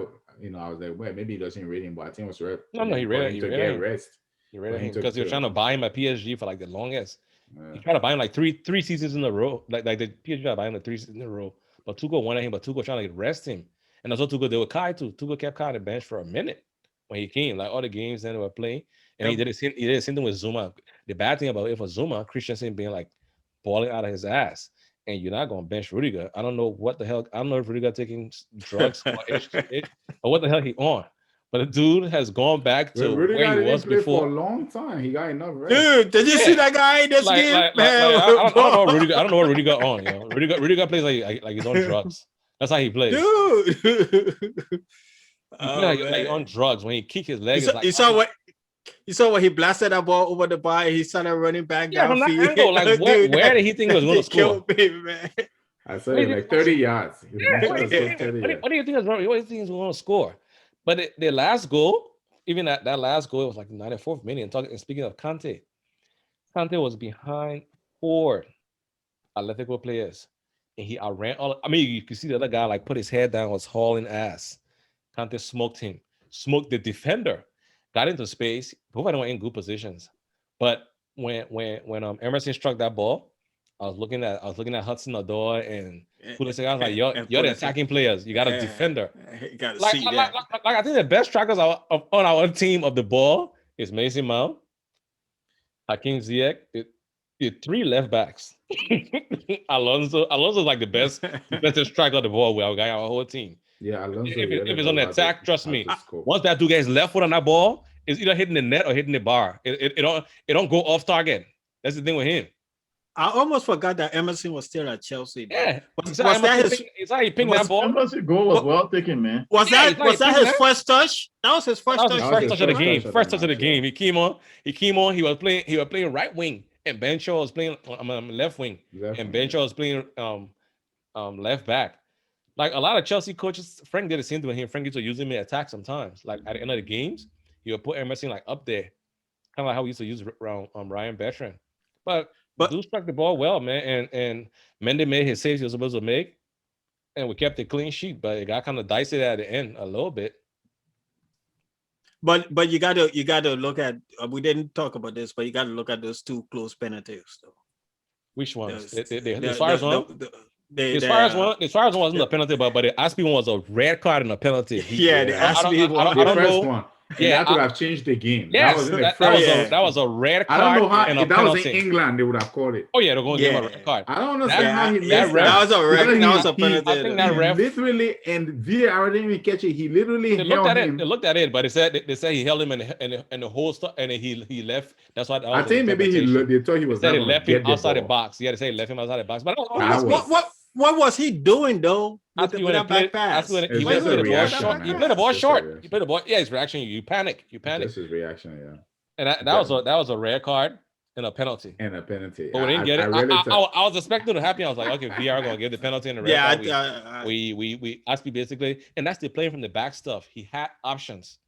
I was like, well, maybe he doesn't rate him, but I think it was right. No, he for read him it. to He get read it. rest. He read But he him took because they were two. trying to buy him at PSG for like the longest. Yeah. He tried to buy him like three seasons in a row. Like the PSG tried to buy him like 3 seasons in a row. But Tuchel wanted him, but Tuchel trying to rest him. And that's what Tuchel did with Kai too. Tuchel kept Kai on the bench for a minute when he came. Like all the games then they were playing. And he did the same thing with Zuma. The bad thing about it for Zuma, Christensen being like balling out of his ass. And you're not gonna bench Rudiger. I don't know what the hell. I don't know if Rudiger taking drugs or what the hell he on. But the dude has gone back to Rudiger where he didn't was play before. for a long time. He got enough rest. Dude, did you see that guy in this game? I don't know what Rudiger. I don't know what Rudiger on. Rudiger plays like he's on drugs. That's how he plays. Dude. He plays like on drugs. When he kick his leg, You saw what he blasted that ball over the bar. He started running back yeah, from that downfield. angle. Like where did he think he was going to score? Killed me, man. I saw it like 30 yards. He was Yeah, trying to score 30 yards. what do you think is wrong? What do you think is going to score? But the last goal, even that last goal, it was like the 94th minute. And speaking of Conte was behind 4 Atletico players, and he outran all. I mean, you can see the other guy like put his head down, was hauling ass. Conte smoked him, smoked the defender, got into space. Both of them were in good positions, but when Emerson struck that ball, I was looking at Hudson-Odoi and Pulisic. I was like, you're the attacking players. You got a defender. You got to Like, see that. I think the best strikers on our team of the ball is Mason Mount, Hakim Ziyech, the 3 left backs. Alonso's like the best striker of the ball with our whole team. Yeah, Alonso. If it's on the attack, trust me. Had to score. Once that dude gets left foot on that ball, It's either hitting the net or hitting the bar. It don't go off target. That's the thing with him. I almost forgot that Emerson was still at Chelsea. Bro. Yeah. Was that his? It's how he pinged that ball. Emerson's goal was well taken, man. Was Yeah, that his first touch? That was his first That was his touch. first touch of the game. touch of First the touch of the match, game. He came on. He was playing right wing, and Ben Shaw was playing left wing, and Ben Shaw was playing left back. Like a lot of Chelsea coaches, Frank did the same thing with him. Frank used to use him in attack sometimes. Like at the end of the games, he would put Emerson like up there, kind of like how we used to use Ryan Bertrand. But dude struck the ball well, man, and Mendy made his saves he was supposed to make, and we kept a clean sheet. But it got kind of dicey at the end a little bit. But you gotta look at. We didn't talk about this, but you gotta look at those two close penalties, though. Which ones? The The Suarez one. The Suarez one wasn't a penalty, but the Aspie one was a red card and a penalty. The Aspie one. The first one. Yeah, that could have changed the game. Yes, that was a red card. I don't know how and if that was in England, they would have called it. Oh yeah, they're going to give him a red card. I don't understand how he that was a red. That was a penalty. I think that ref literally, and VAR didn't even catch it. He literally they looked at it, but they said he held him in the whole stuff, and he left. That's why I think maybe they thought he was. They left him outside the box. Yeah, they say left him outside the box. But what was he doing though? He played the ball short. He played the ball. Yeah, his reaction. You panic. That's his reaction. Yeah. And that was a red card and a penalty. But we didn't get it. I was expecting to happen. I was like, okay, VR gonna give the penalty and the red card. We Aspie basically, and that's the playing from the back stuff. He had options.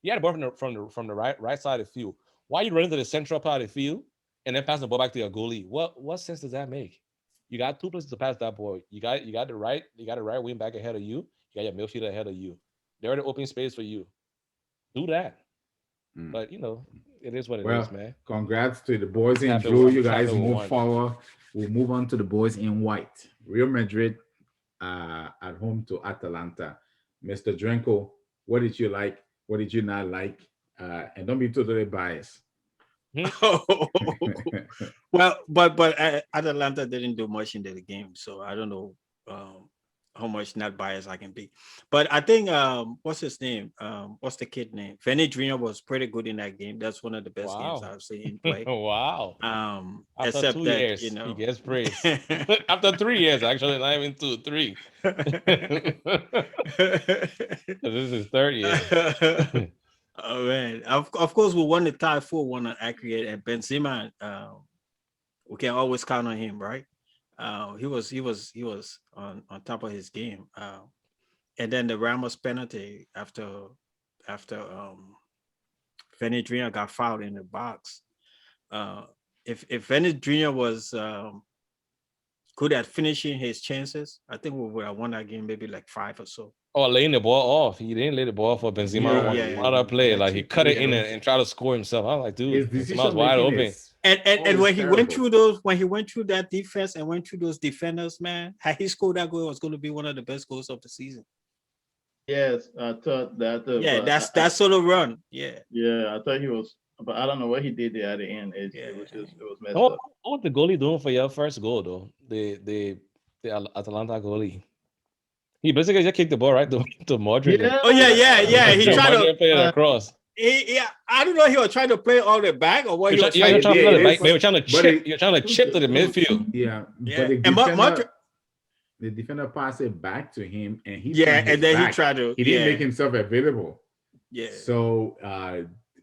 He had a ball from the right side of the field. Why you running to the central part of the field and then passing the ball back to your goalie? What sense does that make? You got two places to pass that ball. You got the right wing back ahead of you. You got your midfielder ahead of you. They're in the open space for you. Do that. But it is what it is, man. Congrats to the boys in blue. You guys move forward. We'll move on to the boys in white. Real Madrid at home to Atalanta. Mr. Drenko, what did you like? What did you not like? And don't be totally biased. Well, but Atalanta didn't do much in the game, so I don't know how much not biased I can be. But I think what's his name? What's the kid name? Vinny Jr. was pretty good in that game. That's one of the best games I've seen him play. Wow. After except 2 years, he gets praised. After 3 years, actually, not even 2, 3. This is his third year. Oh man! Of course, we won the tie 4-1 on aggregate, and Benzema, we can always count on him, right? He was on top of his game. And then the Ramos penalty after Vinny Jr. got fouled in the box. If Vinny Jr. was good at finishing his chances, I think we would have won that game maybe like 5 or so. Or laying the ball off. He didn't lay the ball for Benzema. Other play, like he cut it in and tried to score himself. I was like, dude, Benzema's wide open. And when he went through that defense and went through those defenders, man, had he scored that goal, it was going to be one of the best goals of the season. Yes, I thought that. That sort of run. Yeah, I thought he was, but I don't know what he did there at the end. It was messed up. What the goalie doing for your first goal though? The Atalanta goalie. He basically just kicked the ball right to Modric. Yeah. Oh yeah. He tried to play it across. I don't know. He was trying to play all the back or what he was trying to do. They were trying to chip. You're trying to chip to the midfield. Yeah. But the defender passed it back to him, and he and then he tried to. He didn't make himself available. Yeah. So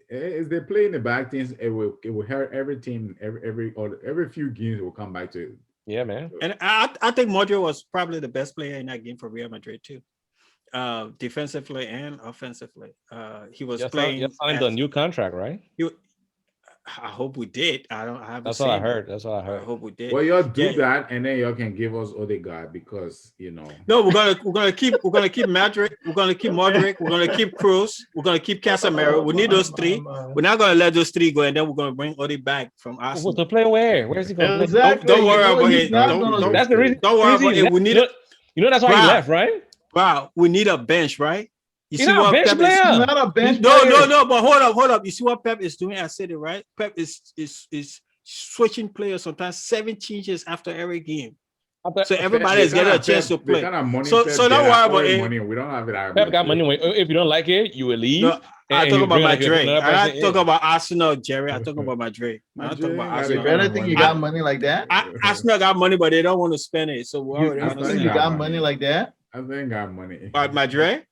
as they play in the back things, it will hurt every team. Every few games it will come back to it. Yeah, man. And I think Modric was probably the best player in that game for Real Madrid too, defensively and offensively. He was playing. You signed a new contract, right? I hope we did. That's what I heard. I hope we did. Well, y'all do that, and then y'all can give us Odegaard because No, we're gonna keep Madrid. We're gonna keep Modric. We're gonna keep Kroos. We're gonna keep Casemiro. We need those 3. We're not gonna let those 3 go, and then we're gonna bring Ode back from Arsenal. To play where? Where's he gonna play? Don't worry about it. That's the reason. Don't worry about it. We need. That's why he left, right? Wow, we need a bench, right? You He's see not what a bench Pep player. is? Not a bench No, but hold up. You see what Pep is doing at City, right? Pep is switching players sometimes 7 changes after every game. So everybody is getting a chance to play. So don't worry about it. We don't have it. Pep got money. If you don't like it, you will leave. I talk about Madrid. I president talk is. about Arsenal, Jerry. I talk about Madrid. I talk Madrid about ain't got You Arsenal. that better kind think of you money. got money like that. Arsenal got money, but they don't want to spend it. So we already That's want to not Think say you got that. got money like that? Arsenal ain't got money. But Madrid?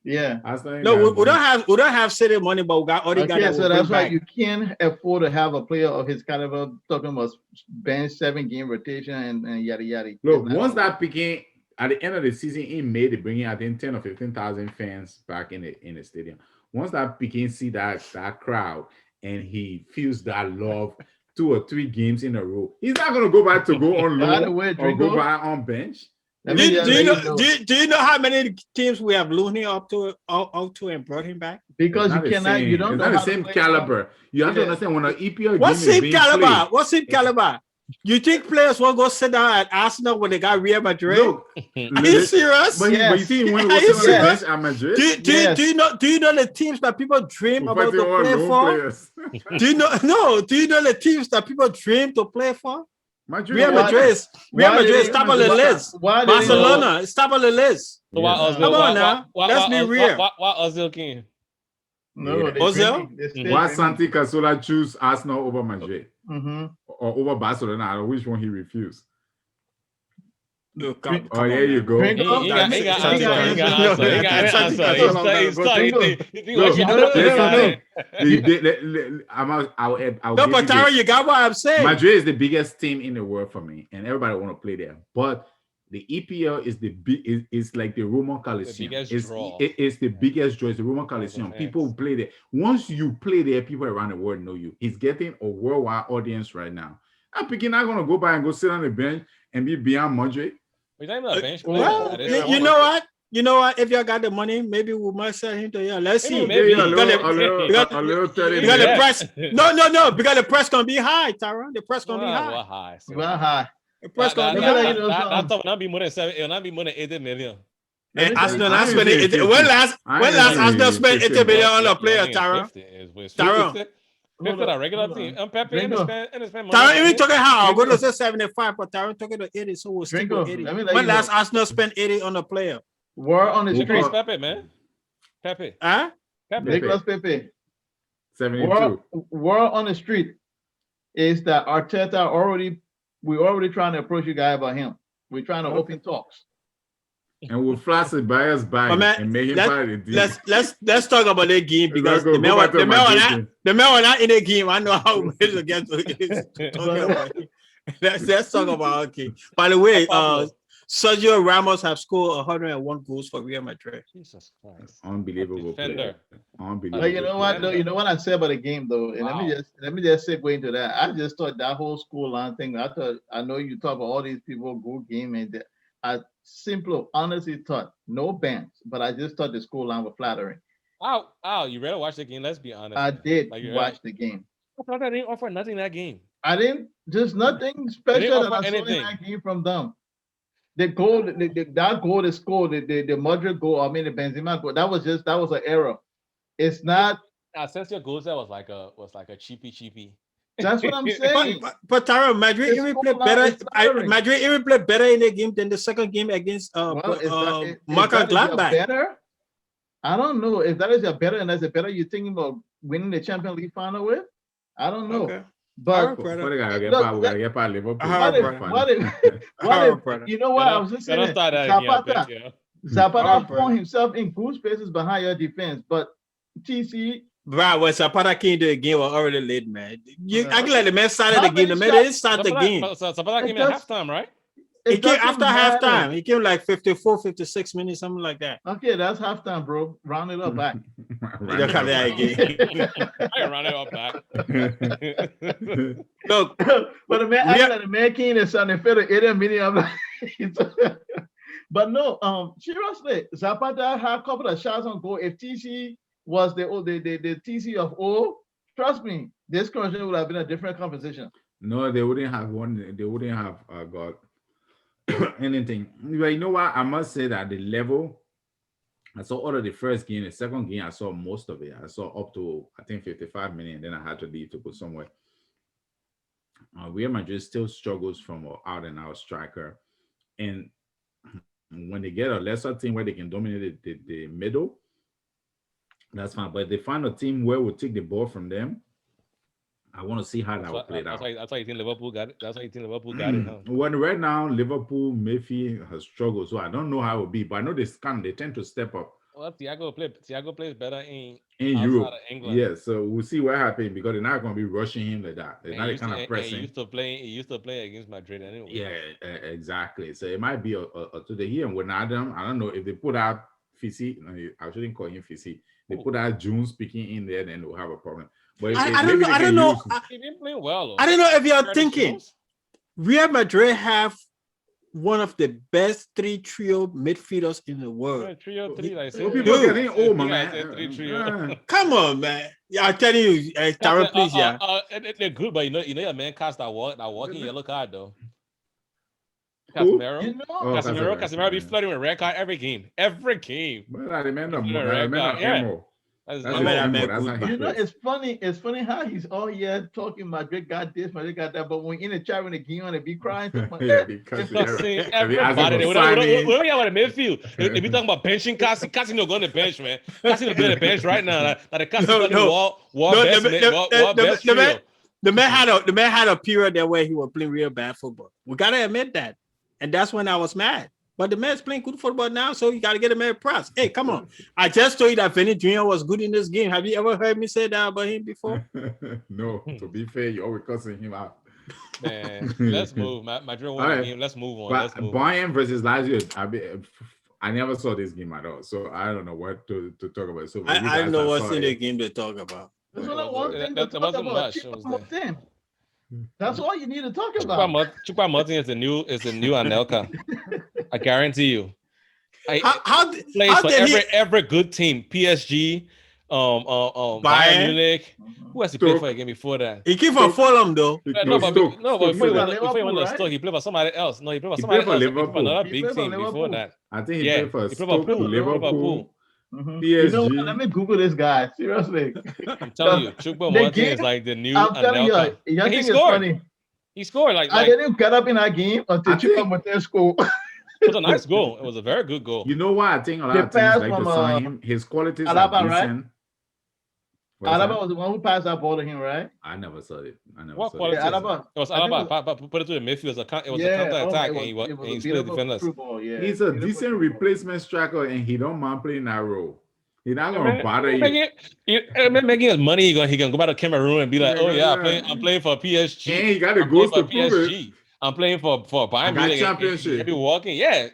Yeah. Arsenal ain't No, got we don't money. have city money, but we got all the guys Okay, that so will that's bring why back. you can't afford to have a player of his caliber talking about bench 7 game rotation and yada yada. Look, It's not once gonna work. that picking at the end of the season, he made it, bringing I think 10 or 15,000 fans back in the stadium. Once that picking see that crowd and he feels that love 2 or 3 games in a row, he's not gonna go back to go on By the loan way, or go Drinko, back on bench. let Do, me you- just do you let know? you know. Do you know how many teams we have loaned him up to and brought him back? It's Because you not the cannot, you same. don't It's know not the how to same play caliber. You have to Yeah. understand when an EPL What game is same being caliber? played. What same caliber? You think players will go sit down at Arsenal when they got Real Madrid? Look, Are you serious? but you Yes. think when Are we you sit on the serious? bench at Madrid, Yes. Do you know the teams that people dream we're about fighting to all play loan for? players. Do you know? No. Do you know the teams that people dream to play for? Madrid, Real why- Madrid is didn't- top of the why- list. Why didn't Barcelona is top of the list. So why Yes. Ozil? Come on now. Let's be real. Why Ozil came? No, Yeah. they Ozil? dreaming. They still Why dreaming. Santi Cazorla choose Arsenal over Madrid Mm-hmm. or over Barcelona? I don't know which one he refused. Look, Drink- come on, there you man. go. He got answer. He got answer. Santi He Cazorla. Look, You there's know, something. I'll No, give but you Tara, this. you got what I'm saying. Madrid is the biggest team in the world for me, and everybody want to play there. But the EPL is the big is like the Roman Coliseum. biggest It's draw. it's the biggest draw. It's the Roman Coliseum. fans. People play there. Once you play there, people around the world know you. He's getting a worldwide audience right now. I'm picking not gonna go by and go sit on the bench and be beyond Madrid. He's not even a bench player. Well, at this you point. know what? You know what? If y'all got the money, maybe we might sell him to you. Let's see. Maybe. Yeah, a Because little 30 because the minutes. price, no, because the price gonna be high, Tyron. The price gonna be high. What high? Well, hi. The price gonna be Let me high. let you know something. That's not be more than 7. It'll not be more than 80 million. And Arsenal I not ain't spending saying 80. 50. When last I ain't Arsenal saying spent 50 80 million on a You're player, thinking Tyron? 50 is Tyrone. 50 Hold a on, regular hold team. on. And Pepe and Drinko. spend money. Tyron, even on talking how I'm Drinko. going to say 75, but Tyron talking to 80, so we'll stick Drinko, with 80. let me let When you know. last Arsenal spent 80 on a player? Word on the Who it. Nicolas street. Pepe, man. Pepe. Huh? Pepe. Nicolas Pepe. 72. Word on the street is that Arteta we're already trying to approach you guys about him. We're trying to open talks. And we'll flash the buyer's bag But man, and make him part of the deal. let's talk about that game because Go the man back to was Madrid. not in the game. I know how we're against talking about it. Let's talk about okay. By the way, Sergio Ramos have scored 101 goals for Real Madrid. Jesus Christ. Unbelievable Defender. player. Unbelievable. But you know what? Defender. Though, you know what I said about the game though, and Wow. let me just segue into that. I just thought that whole school line thing. I know you talk about all these people good game, and I simply honestly thought no bans, but I just thought the school line was flattering. Ow, you better watch the game. Let's be honest. I man. did Like, watch the game. I thought I didn't offer nothing that game. I didn't. There's nothing special that offer I saw in anything. that game from them. The goal, that goal they scored, the Madrid goal, I mean the Benzema goal, that was an error. It's not. Asensio goals that was like a cheapy. That's what I'm saying. But Tara, Madrid This even goal played line better. is flattering. Madrid even played better in the game than the second game against Marca Gladbach. Better? I don't know if that is your better, and that's a better you're thinking about winning the Champions League final with. I don't know, Okay. but Brother. We gotta get Look, part- we gotta get part of Liverpool. Alright, what if, brother. what if, Alright, brother. you know what? I was just saying, Don't start that again, I Zapata, think, yeah. Zapata Alright, brother. found himself in good spaces behind your defense, but TC. Right, when Zapata came to the game was already late, man. You Yeah. acting like the man started the How game. The many man didn't start the game. Zapata came It at just- halftime, right? He It came doesn't after matter. halftime. He came like 54, 56 minutes, something like that. Okay, that's halftime, bro. Round it up back. You don't have that again. I can run it up back. Look, But the man, We are- I the man King is on the field 80 minutes. I'm like, but no, seriously, Zapata had a couple of shots on goal. If TC was the TC of old, trust me, this conversation would have been a different conversation. No, they wouldn't have won. They wouldn't have got anything. But you know what? I must say that the level, I saw all of the first game. The second game, I saw most of it. I saw up to, I think, 55 minutes. Then I had to leave to go somewhere. Real Madrid still struggles from an out-and-out striker. And when they get a lesser team where they can dominate the middle, That's fine. But if they find a team where we'll take the ball from them, I want to see how that will play out. That's why you think Liverpool got it. That's why you think Liverpool got it, huh? When right now Liverpool Mayfield has struggled, so I don't know how it will be, but I know they tend to step up Well, Thiago plays better in outside Europe. of England. Yeah, so we'll see what happens because they're not going to be rushing him like that. They're And not he the used kind to, of and pressing. he used to play against Madrid anyway. Yeah, exactly. So it might be a today here and with Adam. I don't know if they put out Fisi. No, I shouldn't call him Fisi. They put out June speaking in there, then they'll have a problem. But I don't know. I don't know. He didn't play well. Though. I don't know if you're Curtis thinking Jones? Real Madrid have one of the best three trio midfielders in the world. Trio three, like people getting old, I man. said three trio. Come on, man. Yeah, I'm telling you, Tara, please, yeah. They're good, but you know your man cast that walking yellow card though. Who? Casemiro, You know, Casemiro be flooding with red card every game. But I remember Yeah. Emo. That's Man, his that Emo. man That's good, how he you know, plays. it's funny how he's all here talking Madrid got this, Madrid got that, but when in the chat when they get on, they be crying. Yeah, because Everybody, we don't hear about the midfield. They be talking about benching Cassie. Cassie no go on the bench, man. Cassie no be on the bench right now. Like the Cassie on the wall best trio. The man had a period there where he was playing real bad football. We gotta admit that, and that's when I was mad. But the man's playing good football now, so you gotta get a man props. Hey, come on! I just told you that Vinny Jr. was good in this game. Have you ever heard me say that about him before? No, to be fair, you always cussing him out. Man, let's move. Madrid won the game. Let's move on. But Bayern versus Lazio, I never saw this game at all, so I don't know what to talk about. So I know what's in the game to talk about. That's what I want to talk about. That's all you need to talk about. Chupa Martin is the new Anelka. I guarantee you. How plays for every good team. PSG, Bayern Munich. Who has he played for again before that? He came from Fulham though. But before he went to Stoke, he played for somebody else. No, he played for somebody else. He played for another big team before that. I think he played for Stoke, Liverpool. PSG. You know what? Let me Google this guy. Seriously. I'm telling you, Chupa Martin is like the new Anelka. He scored. He scored like I didn't get up in that game until Chupa Martin scored. It was a nice goal. It was a very good goal. You know why I think a lot of teams like to sign him? His qualities are decent. Alaba was the one who passed that ball to him, right? I never saw it. What quality? Alaba. It was Alaba. Put it to the midfield. It was a counter attack, and he split defenders. He's a decent replacement striker, and he don't mind playing that role. He's not gonna bother you. Making his money, he can go back to Cameroon and be like, "Oh yeah, I'm playing for PSG. And he got the goals to prove it. I'm playing for Bayern Munich. Championship. He be walking. Yeah,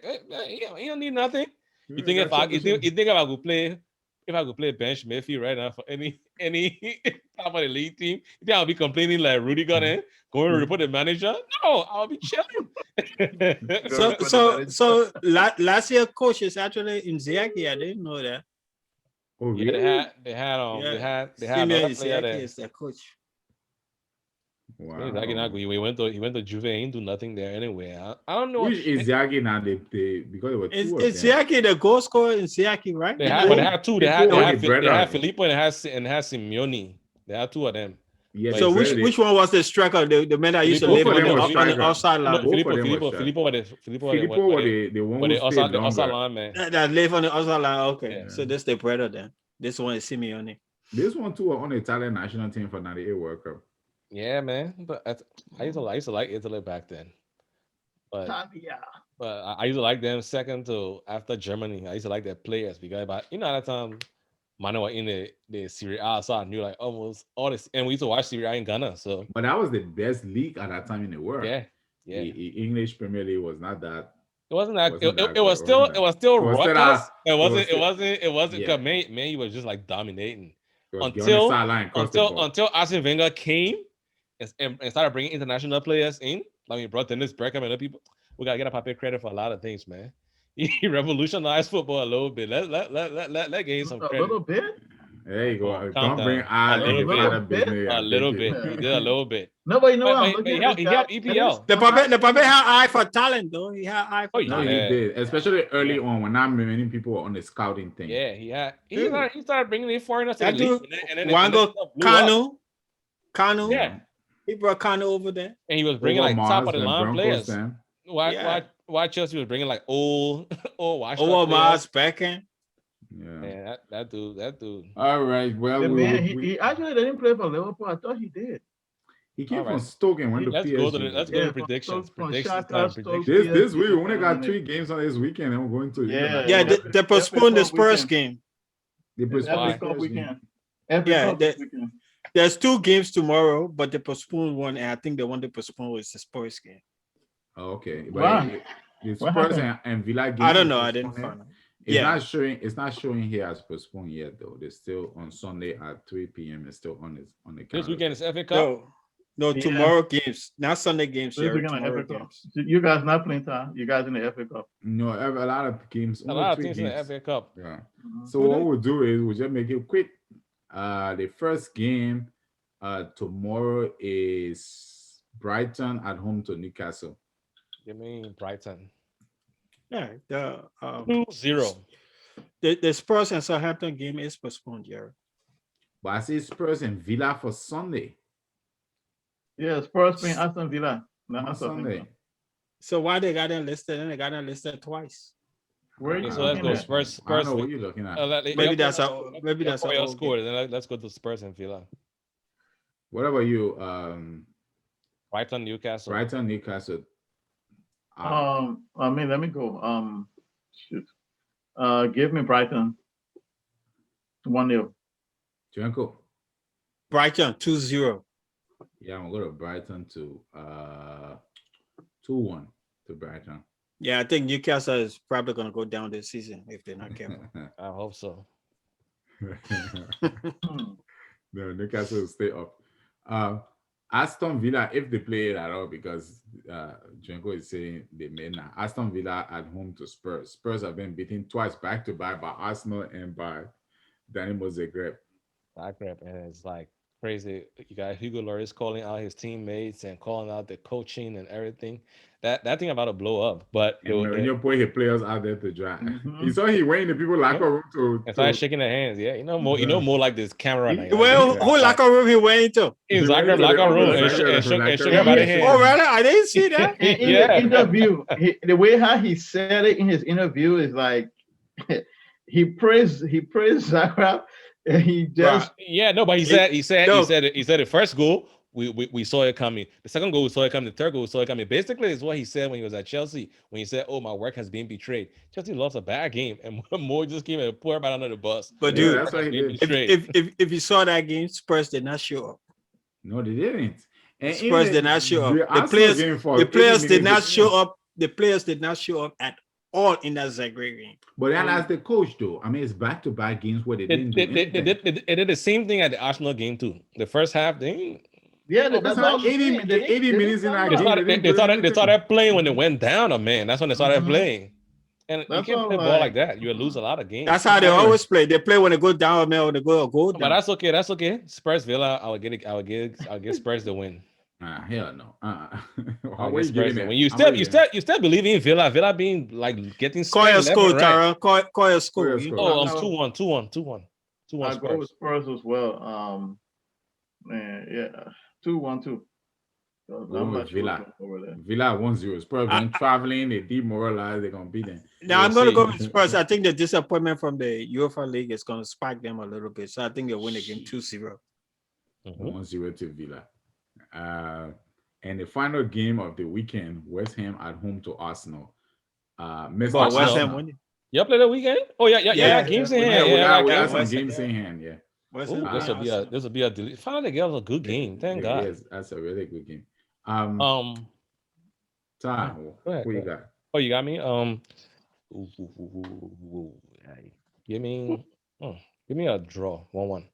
he don't need nothing. You think if I could play? If I could play bench midfield right now for any top of the league team, you think I'll be complaining like Rudy going to report the manager? No, I'll be chilling. so last year coach is actually in Inzaghi. I didn't know that. Oh, really? Yeah, they had another player there. Is their coach. Wow. He went to Juve. He didn't do nothing there anyway. I don't know. Which Inzaghi now? They because it was two of them. Inzaghi the goal scorer in Inzaghi, right? They had two. They had Filippo and had Simeone. They had two of them. Yeah. So which one was the striker? The man that used to live on the outside line. Filippo were the one who stayed outside line, man. That live on the outside line. Okay, yeah. So that's the brother then. This one is Simeone. This one too on the Italian national team for '98 World Cup. Yeah, man. But I used to like Italy back then. But I used to like them second to after Germany. I used to like their players because at that time, Mane was in the Serie A, so I knew like almost all this. And we used to watch Serie A in Ghana. So, but that was the best league at that time in the world. Yeah. The English Premier League was not that. It wasn't that. It was still ruckus. It wasn't because man, he was just like dominating until Arsene Wenger came. And started bringing international players in. Like we brought Dennis Bergkamp and other people. We gotta get a Pape credit for a lot of things, man. He revolutionized football a little bit. Let gain some credit. A little bit. There you go. Don't bring a little bit. He did a little bit. Nobody knows. He helped EPL. The Pape had eye for talent, though. He had eye for talent. He did, especially early on when not many people were on the scouting thing. Yeah, he had. He started bringing in foreigners to the league. And then Wango Kanu. Yeah. He brought Kanu over there. And he was bringing like top of the line players. Why Chelsea was bringing like old Washington Mars Beckham. Yeah. Man, that dude. All right. Well, The we man, would. he actually didn't play for Liverpool. I thought he did. He All came from right, Stoke and went to PSG. let's go Though. to Yeah, from predictions. Stoke, from Predictions Shakhtar, time. Stoke, Predictions. This PSG, week we and only then got 3 games on this weekend, and we're going to yeah, Yeah, United. they FA postponed the Cup Spurs weekend. game. They It's postponed FA Why? the Cup Spurs game. weekend. FA Yeah, Cup this weekend. there's 2 games tomorrow, but they postponed one, and I think the one they postponed was the Spurs game. Oh, okay, but Wow. the What Spurs happened? and Villa I game don't is know. I didn't postponed. find out. It's Yeah, not showing. It's not showing here as postponed yet, though. They're still on Sunday at 3 p.m. It's still on the This calendar. weekend is FA Cup. no, Yeah. tomorrow games, not Sunday games. This Jerry, weekend on tomorrow FA Cup. games. You guys not playing time. You guys in the FA Cup. No, a lot of games. A Only lot of 3 teams in the games. FA Cup. Yeah. Mhm. So what we'll do is we'll just make it quick. The first game tomorrow is Brighton at home to Newcastle. Give me Brighton. Yeah, 2-0. the Spurs and Southampton game is postponed, Jerry. But I see Spurs and Villa for Sunday. Yeah, Spurs playing Aston Villa. Not On Aston Sunday. Villa. So why they got them listed? And they got them listed twice. Where are I you Okay, so don't let's looking go know. at? Spurs. I don't Spurs. know what you're looking at. Maybe that's a your old score. game. Then let's go to Spurs and Villa. What about you? Brighton, Newcastle. Brighton, Newcastle. I mean, let me go. Shoot. Give me Brighton 1-0. Janko. Brighton 2-0. Yeah, I'm gonna go to Brighton to 2-1 to Brighton. Yeah, I think Newcastle is probably going to go down this season if they're not careful. I hope so. Hmm. No, Newcastle will stay up. Aston Villa, if they play it at all, because Janko is saying they may not. Aston Villa at home to Spurs. Spurs have been beaten twice back to back by Arsenal and by Dynamo Zagreb. Zagreb, and it's like crazy. You got Hugo Lloris calling out his teammates and calling out the coaching and everything. That thing about to blow up. But And Mourinho put his players out there to dry. Mhm. You saw he went in the people locker room to and started shaking their hands. Yeah, you know more like this camera. Like, Well, like, who locker room he went into? in He went Zagreb into the locker room office, and shook Zagreb everybody Yeah. hand. Oh, really? I didn't see that. In Yeah. the interview, the way how he said it in his interview is like he praised Zagreb, and he just Yeah, no, but he said the first goal we saw it coming. The second goal we saw it coming. The third goal we saw it coming. Basically, it's what he said when he was at Chelsea. When he said, "Oh, my work has been betrayed." Chelsea lost a bad game, and Moore just came and poured everybody under the bus. But Yeah, dude, that's what he Being did. betrayed. if you saw that game, Spurs did not show up. No, they didn't. And Spurs even did not show up. the The Arsenal players, game for the 80 players did minutes, not they- show up. The players did not show up at all in that Zagreb game. But then as the coach, though, I mean, it's back-to-back games where they didn't do anything. They did the same thing at the Arsenal game too. The first half, they that's That's all like 80 minutes in that game. they started playing when they went down. Man, that's when they started Mhm. playing. And you That's can't all play ball right. like that. You lose a lot of games. That's how they always play. They play when they go down, man, when they go But down. that's okay. That's okay. Spurs Villa. I'll get Spurs the win. Hell no. How I'll were get you Spurs getting the it? win. You How were still believe in Villa. Villa being like getting Call your spanked left school, and right. Tara. Call your school. Call your You- school. Oh, No. 2-1, 2-1, 2-1. 2-1 I'll go with Spurs. Spurs as well. Yeah, 2-1-2. So Going I'm with not sure Villa. what's over there. Villa 1-0. Spurs been traveling. They demoralized. They're going to beat them. Now I'm We'll going to go see. with Spurs. I think the disappointment from the UEFA League is going to spike them a little bit. So I think they'll win the game 2-0. Mhm. 1-0 to Villa. And the final game of the weekend, West Ham at home to Arsenal. Mr. But West Arsenal. Ham winning. Y'all play the weekend? Oh yeah. Games in Yeah, hand. we got yeah, some West Ham, games in hand, yeah. West Ooh, Ham this winning Arsenal. will be a delete. Finally, get a good game. Thank God. Yes, that's a really good game. Um, Ty, go ahead, who you go got? oh, you got me. Hey, give me a draw. 1-1.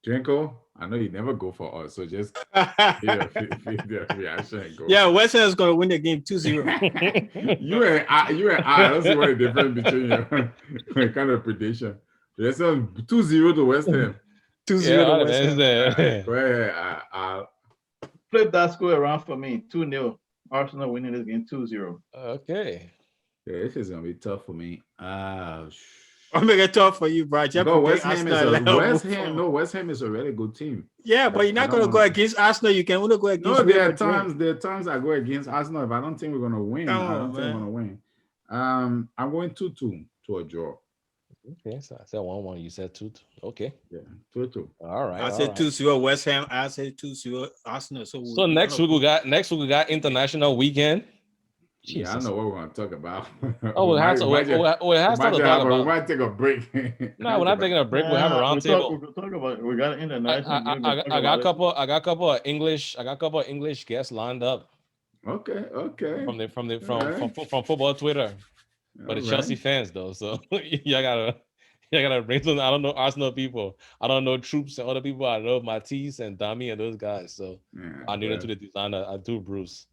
Drinko, I know you never go for us, so just feel the reaction and go. Yeah, West Ham is going to win the game 2-0. You and I don't see what the difference between your kind of prediction. There's a 2-0 to West Ham. 2-0 Yeah, to West Ham. Go ahead. Flip that score around for me. 2-0. Arsenal winning this game 2-0. Okay. Yeah, this is gonna be tough for me. I'll make it tough for you, bro. Just No, predict West Ham is Arsenal a level West four. Ham. No, West Ham is a really good team. Yeah, but you're I not going to don't go wanna- against Arsenal. You can only go against No, there Real Madrid. are times I go against Arsenal. If I don't think we're gonna win, Come I on, don't think we're man. gonna win. I'm going 2-2 to a draw. Okay, so I said 1-1. You said 2-2. Okay. Yeah, 2-2. All right. I All said right. 2-0 West Ham. I said 2-0 Arsenal. So So we next gotta week we got international weekend. Yeah, I Jesus. know what we're gonna talk about. Oh, we have might stuff to just talk have we about. might take a break. No, we're not taking a break. We have a Yeah, round table. we'll talk about it. We got an international game. We'll talk I got about a it. couple of English. I got a couple of English guests lined up Okay, okay. All right, from football Twitter. But all the right. Chelsea fans though, so you gotta bring some. I don't know Arsenal people. I don't know Troops and other people. I know Matisse and Dami and those guys. So Yeah, I need them to but the designer. I do Bruce.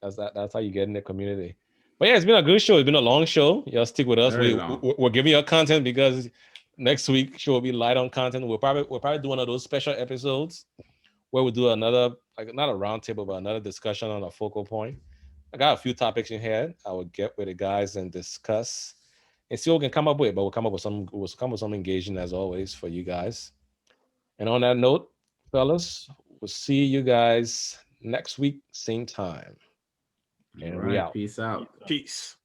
That's how you get in the community. But yeah, it's been a good show. It's been a long show. Y'all stick with us. very long. We're giving you content because next week show will be light on content. We'll probably do one of those special episodes where we do another, like, not a roundtable, but another discussion on a focal point. I got a few topics in here. I will get with the guys and discuss and see what we can come up with. But we'll come with some engaging as always for you guys. And on that note, fellas, we'll see you guys next week, same time. All And we right, out. peace out. Peace.